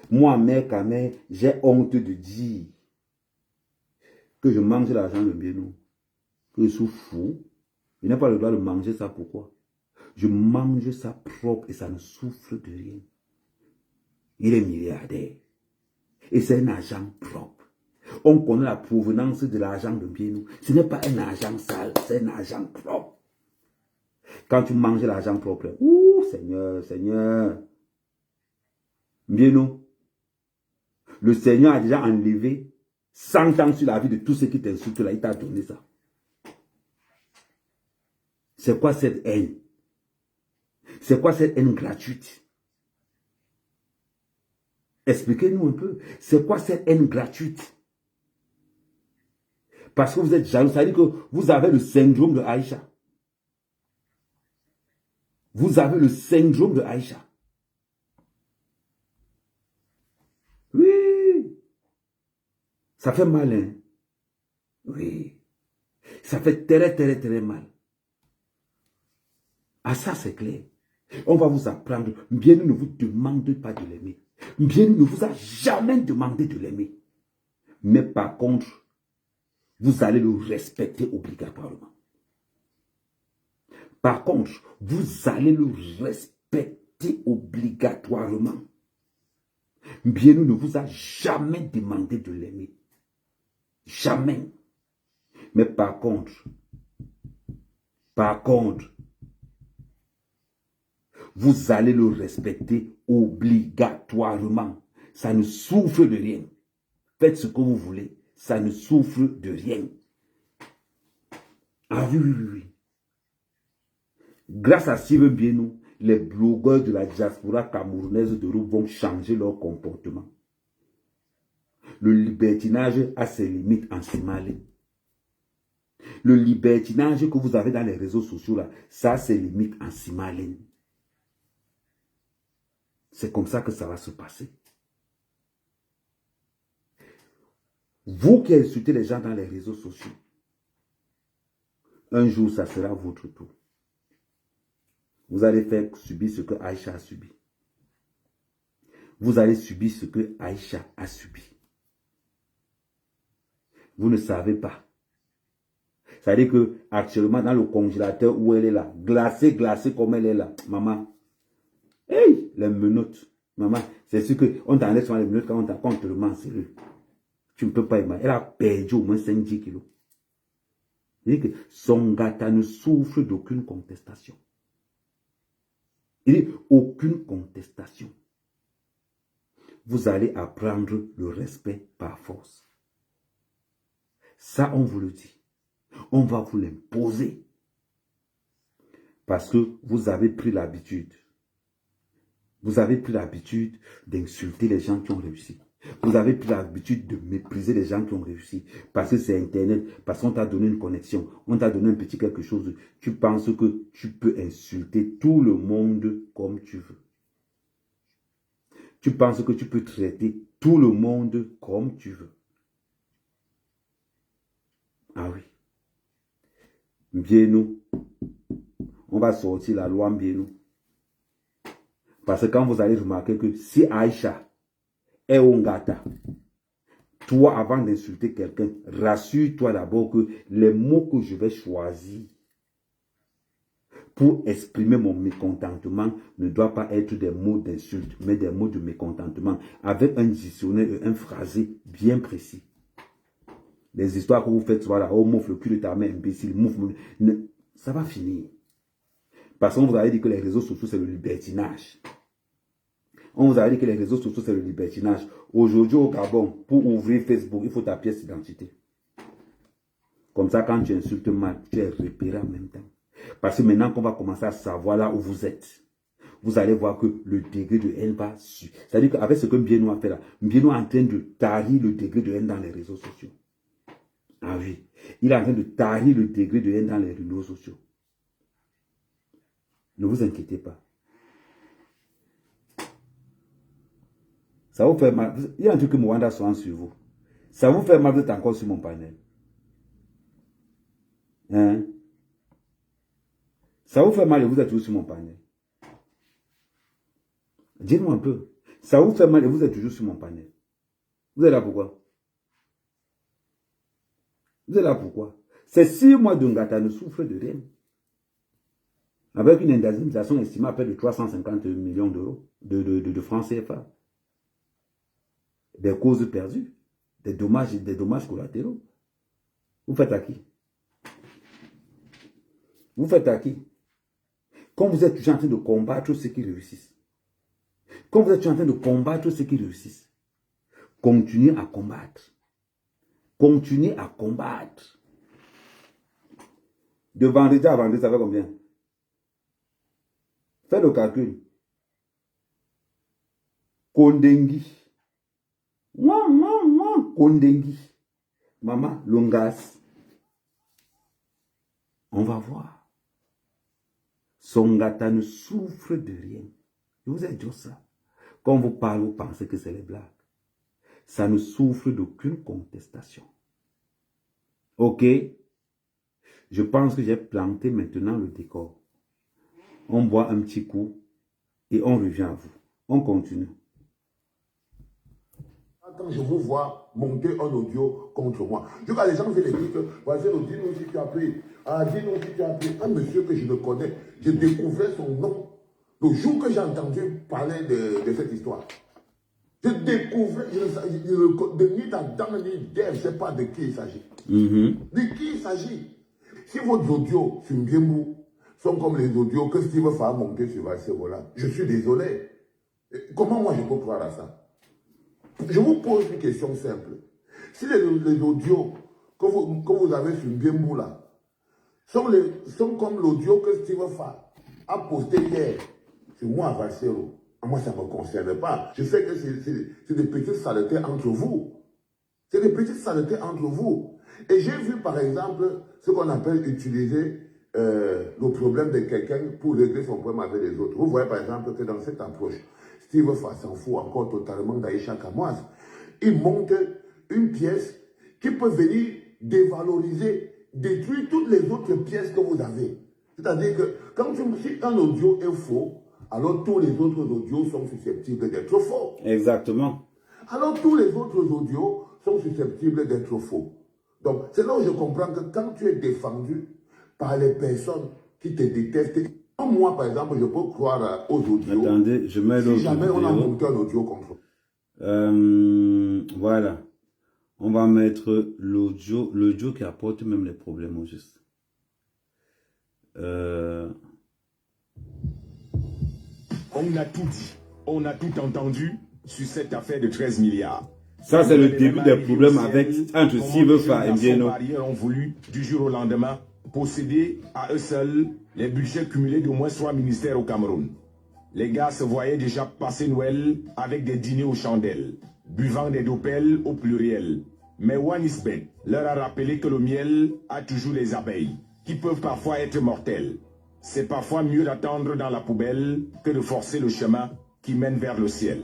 Moi, mère, ta mère, j'ai honte de dire que je mange l'argent de Mbienou, que je suis fou. Je n'ai pas le droit de manger ça. Pourquoi? Je mange ça propre et ça ne souffre de rien. Il est milliardaire. Et c'est un argent propre. On connaît la provenance de l'argent de Mbienou. Ce n'est pas un argent sale, c'est un argent propre. Quand tu manges l'argent propre, ouh, Seigneur, Seigneur. Mbienou, le Seigneur a déjà enlevé 100 ans sur la vie de tous ceux qui t'insultent là, il t'a donné ça. C'est quoi cette haine? C'est quoi cette haine gratuite? Expliquez-nous un peu. C'est quoi cette haine gratuite? Parce que vous êtes jaloux. Ça veut dire que vous avez le syndrome de Aïcha. Vous avez le syndrome de Aïcha. Oui. Ça fait mal, hein? Oui. Ça fait très, très, très mal. Ah, ça, c'est clair. On va vous apprendre. Mbienou ne vous demande pas de l'aimer. Mbienou ne vous a jamais demandé de l'aimer. Mais par contre, vous allez le respecter obligatoirement. Par contre, vous allez le respecter obligatoirement. Mbienou ne vous a jamais demandé de l'aimer. Jamais. Mais par contre, vous allez le respecter obligatoirement. Ça ne souffre de rien. Faites ce que vous voulez. Ça ne souffre de rien. Ah oui, oui, oui, oui. Grâce à Steven Mbienou, les blogueurs de la diaspora camerounaise de Roux vont changer leur comportement. Le libertinage a ses limites en Simalé. Le libertinage que vous avez dans les réseaux sociaux là, ça a ses limites en Simalé. C'est comme ça que ça va se passer. Vous qui insultez les gens dans les réseaux sociaux, un jour ça sera votre tour. Vous allez faire subir ce que Aïcha a subi. Vous allez subir ce que Aïcha a subi. Vous ne savez pas. Ça veut dire que actuellement dans le congélateur où elle est là, glacée comme elle est là, maman, hey, les menottes, maman, c'est sûr qu'on t'enlève souvent les menottes quand on te le met en cellule. Tu ne peux pas imaginer. Elle a perdu au moins 5-10 kilos. Il dit que son gâteau ne souffre d'aucune contestation. Il dit aucune contestation. Vous allez apprendre le respect par force. Ça, on vous le dit. On va vous l'imposer. Parce que vous avez pris l'habitude. Vous avez pris l'habitude d'insulter les gens qui ont réussi. Vous avez pris l'habitude de mépriser les gens qui ont réussi. Parce que c'est Internet. Parce qu'on t'a donné une connexion. On t'a donné un petit quelque chose. Tu penses que tu peux insulter tout le monde comme tu veux. Tu penses que tu peux traiter tout le monde comme tu veux. Ah oui. Mbienou. On va sortir la loi Mbienou. Parce que quand vous allez remarquer que si Aïcha est Ongata, toi, avant d'insulter quelqu'un, rassure-toi d'abord que les mots que je vais choisir pour exprimer mon mécontentement ne doivent pas être des mots d'insulte, mais des mots de mécontentement, avec un dictionnaire et un phrasé bien précis. Les histoires que vous faites, voilà, oh, moufle le cul de ta mère, imbécile, moufle, ça va finir. Parce qu'on vous avait dit que les réseaux sociaux, c'est le libertinage. On vous avait dit que les réseaux sociaux, c'est le libertinage. Aujourd'hui, au Gabon, pour ouvrir Facebook, il faut ta pièce d'identité. Comme ça, quand tu insultes mal, tu es repéré en même temps. Parce que maintenant qu'on va commencer à savoir là où vous êtes, vous allez voir que le degré de haine va suivre. C'est-à-dire qu'avec ce que Mbienou a fait là, Mbienou est en train de tarir le degré de haine dans les réseaux sociaux. Ah oui, il est en train de tarir le degré de haine dans les réseaux sociaux. Ne vous inquiétez pas. Ça vous fait mal. Il y a un truc que Mwanda soit sur vous. Ça vous fait mal, vous êtes encore sur mon panel. Hein? Ça vous fait mal et vous êtes toujours sur mon panel. Dites-moi un peu. Ça vous fait mal et vous êtes toujours sur mon panel. Vous êtes là pourquoi? Vous êtes là pourquoi? C'est 6 mois de Ngata ne souffre de rien. Avec une indemnisation estimée à près de 350 millions d'euros de francs CFA. Des causes perdues, des dommages collatéraux. Vous faites à qui? Vous faites à qui? Quand vous êtes toujours en train de combattre ceux qui réussissent. Quand vous êtes toujours en train de combattre ceux qui réussissent. Continuez à combattre. Continuez à combattre. De vendredi à vendredi, ça fait combien? Faites le calcul. Kondengi. Kondengi. Maman, Longas. On va voir. Songata ne souffre de rien. Je vous ai dit ça. Quand vous parlez, vous pensez que c'est les blagues. Ça ne souffre d'aucune contestation. Ok? Je pense que j'ai planté maintenant le décor. On boit un petit coup et on revient à vous. On continue. Quand je vous vois monter un audio contre moi, je vois les gens font des trucs, vas-y, dis-nous si tu as pris, dis-nous si tu as pris. Un monsieur que je ne connais, je découvrais son nom le jour que j'ai entendu parler de cette histoire. Je découvrais, ni dans ni d'air, je ne sais pas de qui il s'agit. De qui il s'agit. Si vos audios sur Mbienou sont comme les audios que Steve va monter sur Valsero-là, je suis désolé. Comment moi je peux croire à ça? Je vous pose une question simple. Si les audios que vous avez sur Mbienou là sont comme l'audio que Steve a posté hier sur moi à Valsero, moi ça ne me concerne pas. Je sais que c'est des petites saletés entre vous. C'est des petites saletés entre vous. Et j'ai vu par exemple ce qu'on appelle utiliser le problème de quelqu'un pour régler son problème avec les autres. Vous voyez par exemple que dans cette approche, Steve s'en fout encore totalement d'Aïcha Kamoise. Il monte une pièce qui peut venir dévaloriser, détruire toutes les autres pièces que vous avez. C'est-à-dire que si un audio est faux, alors tous les autres audios sont susceptibles d'être faux. Exactement. Alors tous les autres audios sont susceptibles d'être faux. Donc c'est là où je comprends que quand tu es défendu par les personnes qui te détestent, comme moi par exemple, je peux croire aux audios. Attendez, je mets l'autre. Si jamais on a monté un audio contre. Voilà. On va mettre l'audio qui apporte même les problèmes au juste. On a tout dit, on a tout entendu sur cette affaire de 13 milliards. Ça, c'est le début des problèmes entre Steve et Mbienou. Ont voulu, du jour au lendemain, posséder à eux seuls les budgets cumulés d'au moins 3 ministères au Cameroun. Les gars se voyaient déjà passer Noël avec des dîners aux chandelles, buvant des dopels au pluriel. Mais Wanisbet leur a rappelé que le miel a toujours les abeilles, qui peuvent parfois être mortelles. C'est parfois mieux d'attendre dans la poubelle que de forcer le chemin qui mène vers le ciel.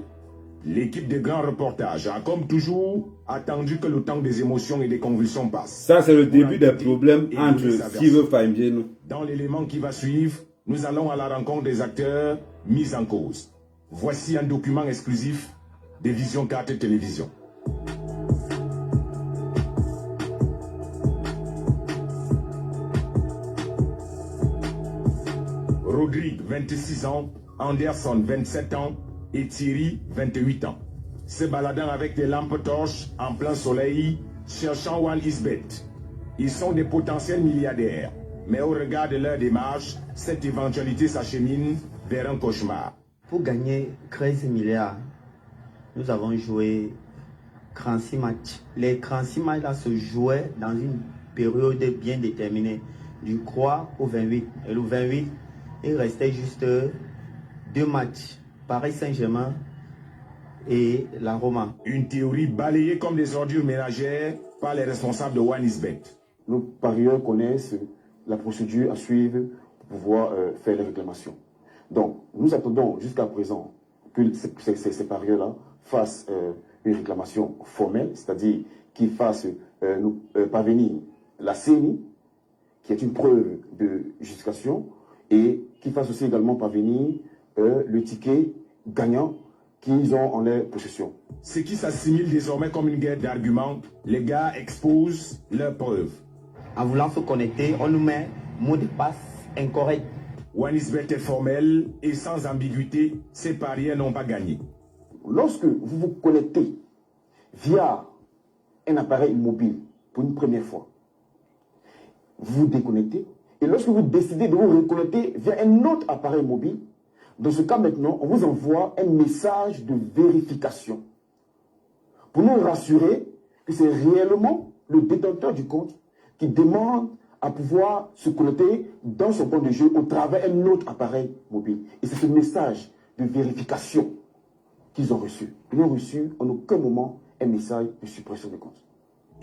L'équipe de grands reportages a, comme toujours, attendu que le temps des émotions et des convulsions passe. Ça, c'est le début des problèmes entre Steve et Mbienou. Dans l'élément qui va suivre, nous allons à la rencontre des acteurs mis en cause. Voici un document exclusif des Vision 4 Télévision. Rodrigue, 26 ans, Anderson, 27 ans et Thierry, 28 ans. Se baladant avec des lampes torches en plein soleil, cherchant One Isbet. Ils sont des potentiels milliardaires, mais au regard de leur démarche, cette éventualité s'achemine vers un cauchemar. Pour gagner 13 milliards, nous avons joué 36 matchs. Les 36 matchs là se jouaient dans une période bien déterminée, du 3 au 28. Et le 28, il restait juste 2 matchs, Paris Saint-Germain et la Roma. Une théorie balayée comme des ordures ménagères par les responsables de OneXBet. Nos parieurs connaissent la procédure à suivre pour pouvoir faire les réclamations. Donc, nous attendons jusqu'à présent que ces parieurs-là fassent une réclamation formelle, c'est-à-dire qu'ils fassent nous parvenir la CENI, qui est une preuve de justification, et qu'ils fassent aussi également parvenir le ticket gagnant qu'ils ont en leur possession. Ce qui s'assimile désormais comme une guerre d'arguments, les gars exposent leurs preuves. En voulant se connecter, on nous met mot de passe incorrect. OneXBet est formel et sans ambiguïté, ces parieurs n'ont pas gagné. Lorsque vous vous connectez via un appareil mobile pour une première fois, vous vous déconnectez, et lorsque vous décidez de vous reconnecter via un autre appareil mobile, dans ce cas maintenant, on vous envoie un message de vérification pour nous rassurer que c'est réellement le détenteur du compte qui demande à pouvoir se connecter dans son compte de jeu au travers d'un autre appareil mobile. Et c'est ce message de vérification qu'ils ont reçu. Ils n'ont reçu en aucun moment un message de suppression de compte.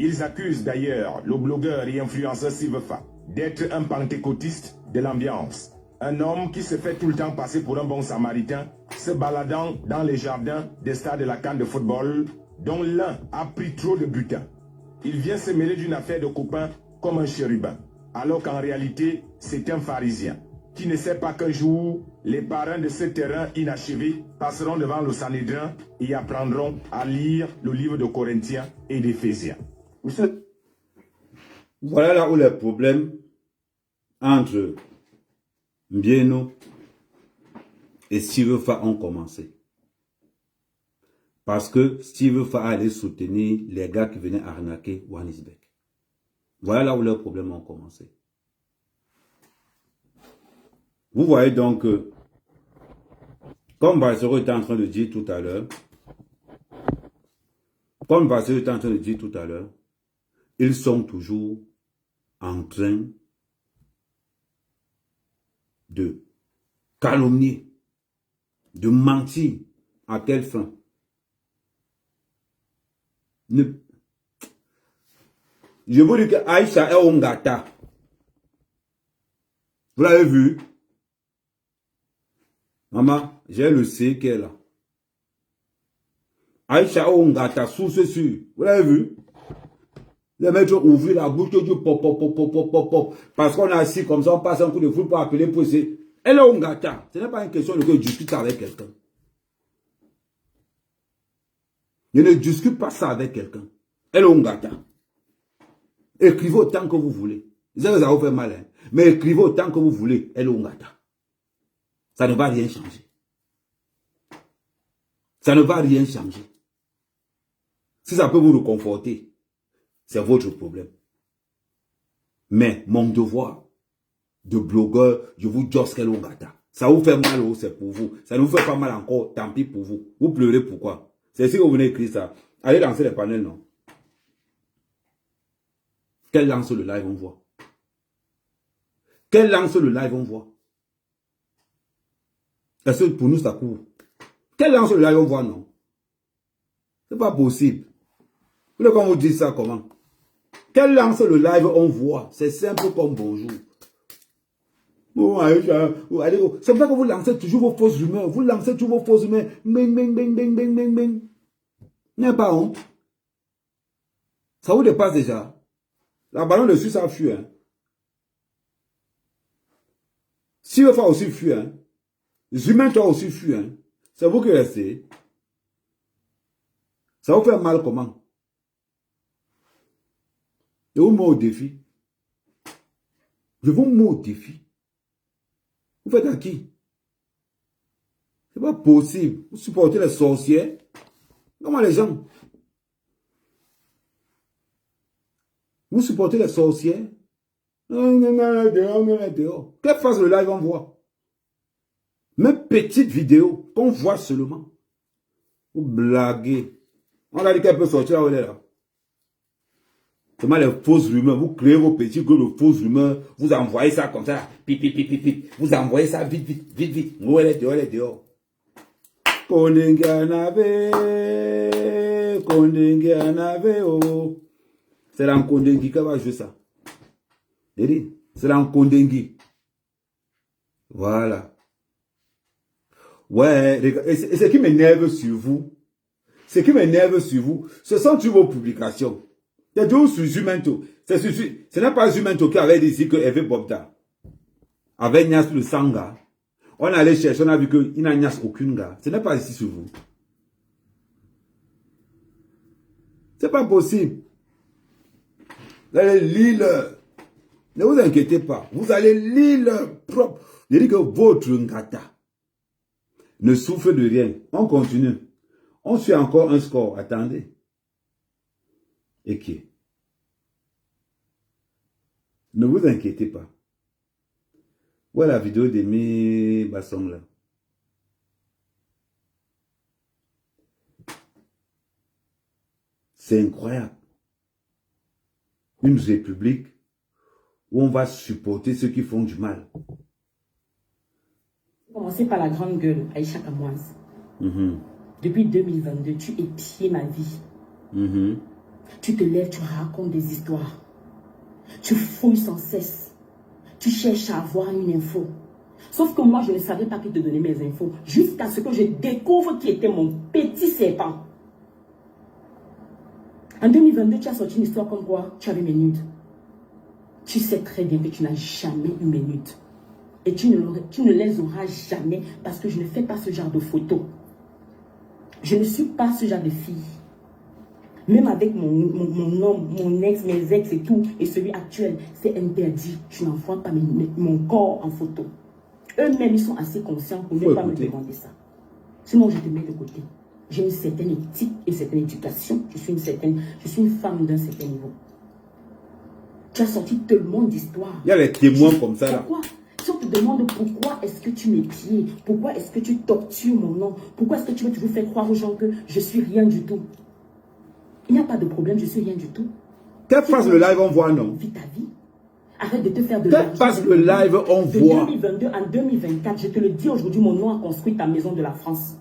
Ils accusent d'ailleurs le blogueur et influenceur Silvefa d'être un pentecôtiste de l'ambiance. Un homme qui se fait tout le temps passer pour un bon samaritain, se baladant dans les jardins des stades de la CAN de football, dont l'un a pris trop de butin. Il vient se mêler d'une affaire de copain comme un chérubin, alors qu'en réalité, c'est un pharisien, qui ne sait pas qu'un jour, les parrains de ce terrain inachevé passeront devant le Sanhédrin et apprendront à lire le livre de Corinthiens et d'Éphésiens. Monsieur, Voilà là où les problèmes entre Mbieno et Silvefa ont commencé. Parce que Silvefa allait soutenir les gars qui venaient arnaquer OneXBet. Voilà là où leurs problèmes ont commencé. Vous voyez donc que, comme Bassero était en train de dire tout à l'heure, ils sont toujours en train de calomnier, de mentir. À quelle fin? Je vous dis que Aïcha est Ongata. Vous l'avez vu? Maman, j'ai le C qui est là. Aïcha Ongata, sous ce sûr. Vous l'avez vu? Les mecs ont ouvert la bouche, du pop, pop, pop, pop, pop, pop, pop. Parce qu'on est assis comme ça, on passe un coup de foot pour appeler pour essayer. Elle est Ongata. Ce n'est pas une question de que je discute avec quelqu'un. Je ne discute pas ça avec quelqu'un. Elle est Ongata. Écrivez autant que vous voulez. Ça vous fait mal, hein? Mais écrivez autant que vous voulez. Elle est Ongata. Ça ne va rien changer. Ça ne va rien changer. Si ça peut vous réconforter, c'est votre problème. Mais mon devoir de blogueur, je vous dis qu'elle est Ongata. Ça vous fait mal, c'est pour vous. Ça ne vous fait pas mal encore, tant pis pour vous. Vous pleurez pourquoi? C'est si vous venez écrire ça. Allez lancer les panels, non? Quel lance le live on voit? Quel lance le live on voit? Est-ce que pour nous ça court? Quel lance le live on voit, non? C'est pas possible. Vous voulez qu'on vous dise ça comment? Quel lance le live on voit? C'est simple comme bonjour. C'est pour ça que vous lancez toujours vos fausses rumeurs. Vous lancez toujours vos fausses rumeurs. Bing, bing, bing, bing, bing, bing, bing. N'ayez pas honte. Ça vous dépasse déjà. La ballon dessus, ça fuit. Hein. Si le fa aussi fuit. Hein. Humain, toi aussi fuit. Hein. C'est vous qui restez. Ça vous fait mal comment? Je vous mets au défi. Je vous mets au défi. Vous faites à qui? C'est pas possible. Vous supportez les sorcières. Comment les gens? Vous supportez les sorcières? Quelle phase le live on voit? Même petite vidéo qu'on voit seulement. Vous blaguez. On a dit qu'elle peut sortir là où elle est là. Seulement les fausses rumeurs. Vous créez vos petits groupes de fausses rumeurs. Vous envoyez ça comme ça. Pip. Vous envoyez ça vite. Où elle est dehors. Kondenge Anave, oh. C'est dans Kondenge qui va jouer ça. C'est dans Kondenge. Voilà. Ouais, et ce qui m'énerve sur vous, ce sont toutes vos publications. C'est tout sur Zumento. Ce n'est pas Zumento qui avait dit que Eve Bobda avait Nias le Sanga. On allait chercher, on a vu qu'il n'a Nias aucune gars. Ce n'est pas ici sur vous. C'est pas possible. Vous allez lire. Ne vous inquiétez pas. Vous allez lire leur propre. Je dis que votre ngata ne souffre de rien. On continue. On suit encore un score. Attendez. Et qui? Ne vous inquiétez pas. Voilà la vidéo d'Aimé Bassong là. C'est incroyable. Une république où on va supporter ceux qui font du mal. Commencez par la grande gueule, Aïcha Kamoise. Depuis 2022, tu épies ma vie. Tu te lèves, tu racontes des histoires. Tu fouilles sans cesse. Tu cherches à avoir une info. Sauf que moi, je ne savais pas qui te donner mes infos. Jusqu'à ce que je découvre qui était mon petit serpent. En 2022, tu as sorti une histoire comme quoi tu avais mes nudes. Tu sais très bien que tu n'as jamais eu mes nudes. Et tu ne les auras jamais parce que je ne fais pas ce genre de photos. Je ne suis pas ce genre de fille. Même avec mon homme, mon ex, mes ex et tout, et celui actuel, c'est interdit. Je n'envoie pas mon corps en photo. Eux-mêmes, ils sont assez conscients pour ne pas me demander ça. Sinon, je te mets de côté. J'ai une certaine éthique et une certaine éducation. Je suis une femme d'un certain niveau. Tu as sorti tellement d'histoires. Il y a les témoins comme ça là. Pourquoi? Si on te demande pourquoi est-ce que tu m'épies, pourquoi est-ce que tu tortures mon nom, pourquoi est-ce que tu veux toujours faire croire aux gens que je suis rien du tout. Il n'y a pas de problème, je suis rien du tout. Qu'elle fasse le live, on voit, non? Vis ta vie. Arrête de te faire de l'argent. Qu'elle fasse le live, on voit. De 2022 en 2024, je te le dis aujourd'hui, mon nom a construit ta maison de la France.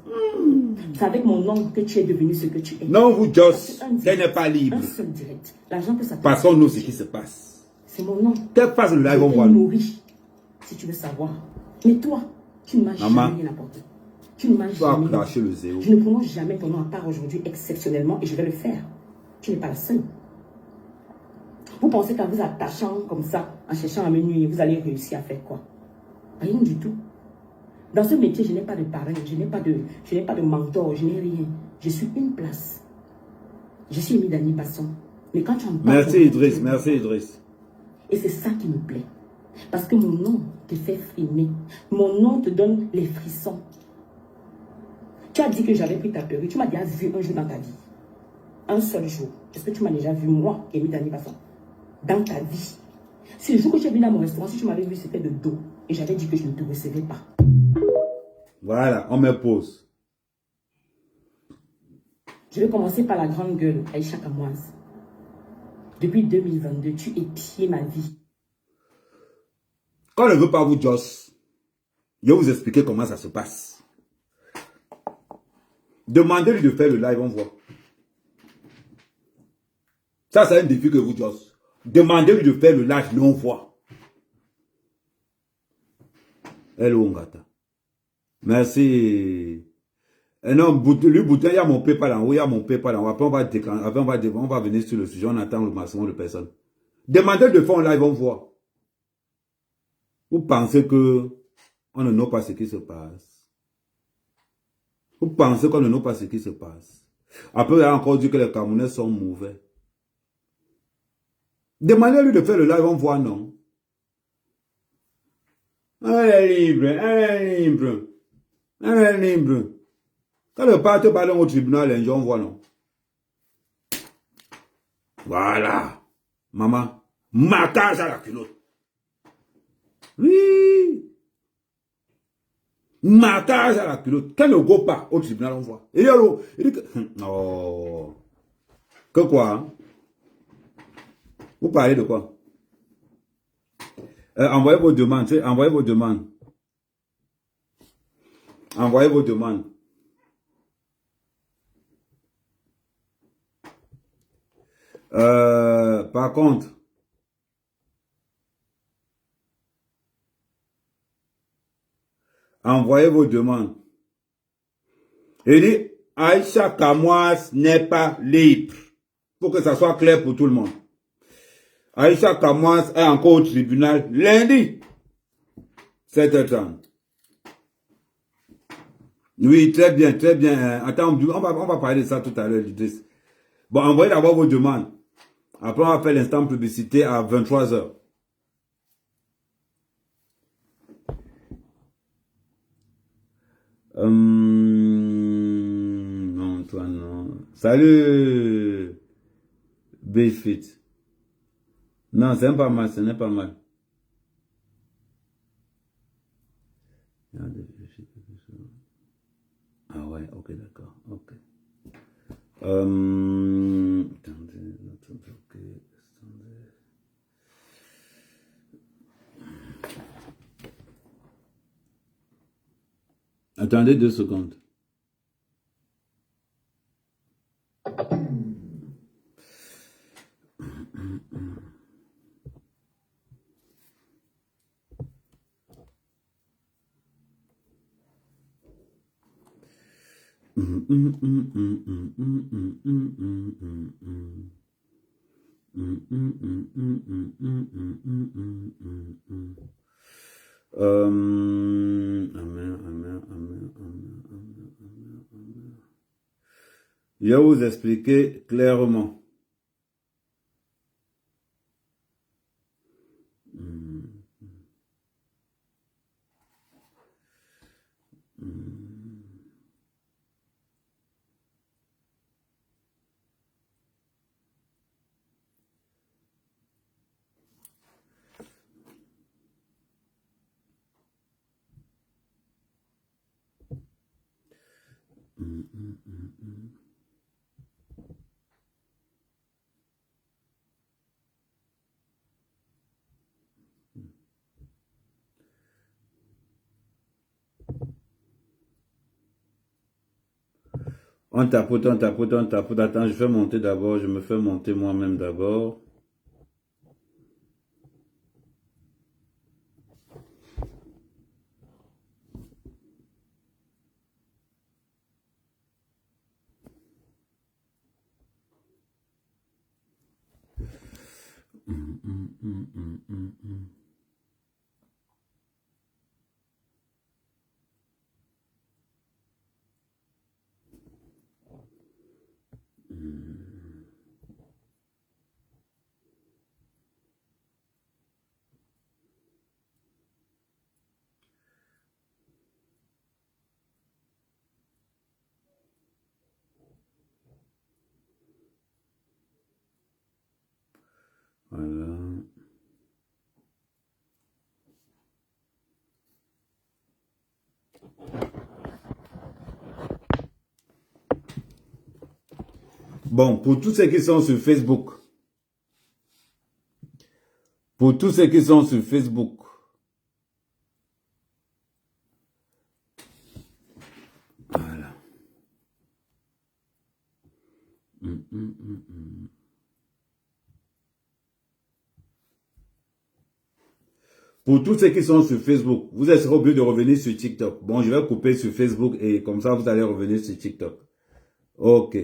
C'est avec mon nom que tu es devenu ce que tu es. Non, vous, Joss, qu'elle n'est pas libre. Un seul direct. L'argent que ça passe. Passons-nous ce qui se passe. C'est mon nom. Qu'elle fasse le live, on voit. Nourri, si tu veux savoir. Mais toi, tu ne m'as jamais rien apporté. Tu ne m'as jamais. Cracher le zéro. Je ne prononce jamais ton nom à part aujourd'hui exceptionnellement et je vais le faire. Tu n'es pas la seule. Vous pensez qu'en vous attachant comme ça, en cherchant à me nuire, vous allez réussir à faire quoi? Rien du tout. Dans ce métier, je n'ai pas de parrain, je n'ai pas de mentor, je n'ai rien. Je suis une place. Je suis Aimé Dany Basson. Mais quand tu en parles... Merci Idriss, merci Idriss. Et c'est ça qui me plaît. Parce que mon nom te fait frimer. Mon nom te donne les frissons. Tu as dit que j'avais pris ta perruque. Tu m'as déjà vu un jour dans ta vie. Un seul jour. Est-ce que tu m'as déjà vu, moi, Aimé Dany Basson, dans ta vie? Si le jour que tu es venu dans mon restaurant, si tu m'avais vu, c'était de dos. Et j'avais dit que je ne te recevais pas. Voilà, on me pose. Je vais commencer par la grande gueule, Aïcha Kamoise. Depuis 2022, tu épies ma vie. Quand on ne veut pas vous, Joss, je vais vous expliquer comment ça se passe. Demandez-lui de faire le live, on voit. Ça, c'est un défi que vous, Joss. Demandez-lui de faire le live, mais on voit. Hello, Ngata. Merci. Et non, lui, Boutin, il y a mon PayPal en haut, il y a mon PayPal en haut. Après, on va venir sur le sujet, on attend le maximum de personnes. Demandez-lui de faire un live, on voit. Vous pensez que on ne sait pas ce qui se passe? Vous pensez qu'on ne sait pas ce qui se passe? Après, il y a encore dit que les Camerounais sont mauvais. Demandez-lui de faire le live, on voit, non? Elle est libre, elle est libre. Elle est libre. Quand le parti parle au tribunal, les gens voient, non? Voilà. Maman, matage à la culotte. Oui. Matage à la culotte. Quand ne go pas au tribunal, on voit. Et il dit que... Oh. Que quoi? Hein? Vous parlez de quoi? Envoyez vos demandes. Envoyez vos demandes. Envoyez vos demandes. Par contre, envoyez vos demandes. Il dit, Aïcha Kamoas n'est pas libre. Pour que ça soit clair pour tout le monde. Aïcha Kamoas est encore au tribunal lundi, 7h30. Oui, très bien, très bien. Attends, on va parler de ça tout à l'heure. Bon, envoyez d'abord vos demandes. Après, on va faire l'instant publicité à 23h. Non, toi, non. Salut, Béfit. Non, c'est pas mal, ce n'est pas mal. Ah ouais, ok, d'accord, ok. Attendez 2 secondes. Je vais vous expliquer clairement. On tapote, on tapote, on tapote. Attends, je fais monter d'abord. Je me fais monter moi-même d'abord. Voilà. Bon, pour tous ceux qui sont sur Facebook. Pour tous ceux qui sont sur Facebook. Voilà. Pour tous ceux qui sont sur Facebook, vous êtes obligés de revenir sur TikTok. Bon, je vais couper sur Facebook et comme ça, vous allez revenir sur TikTok. Ok.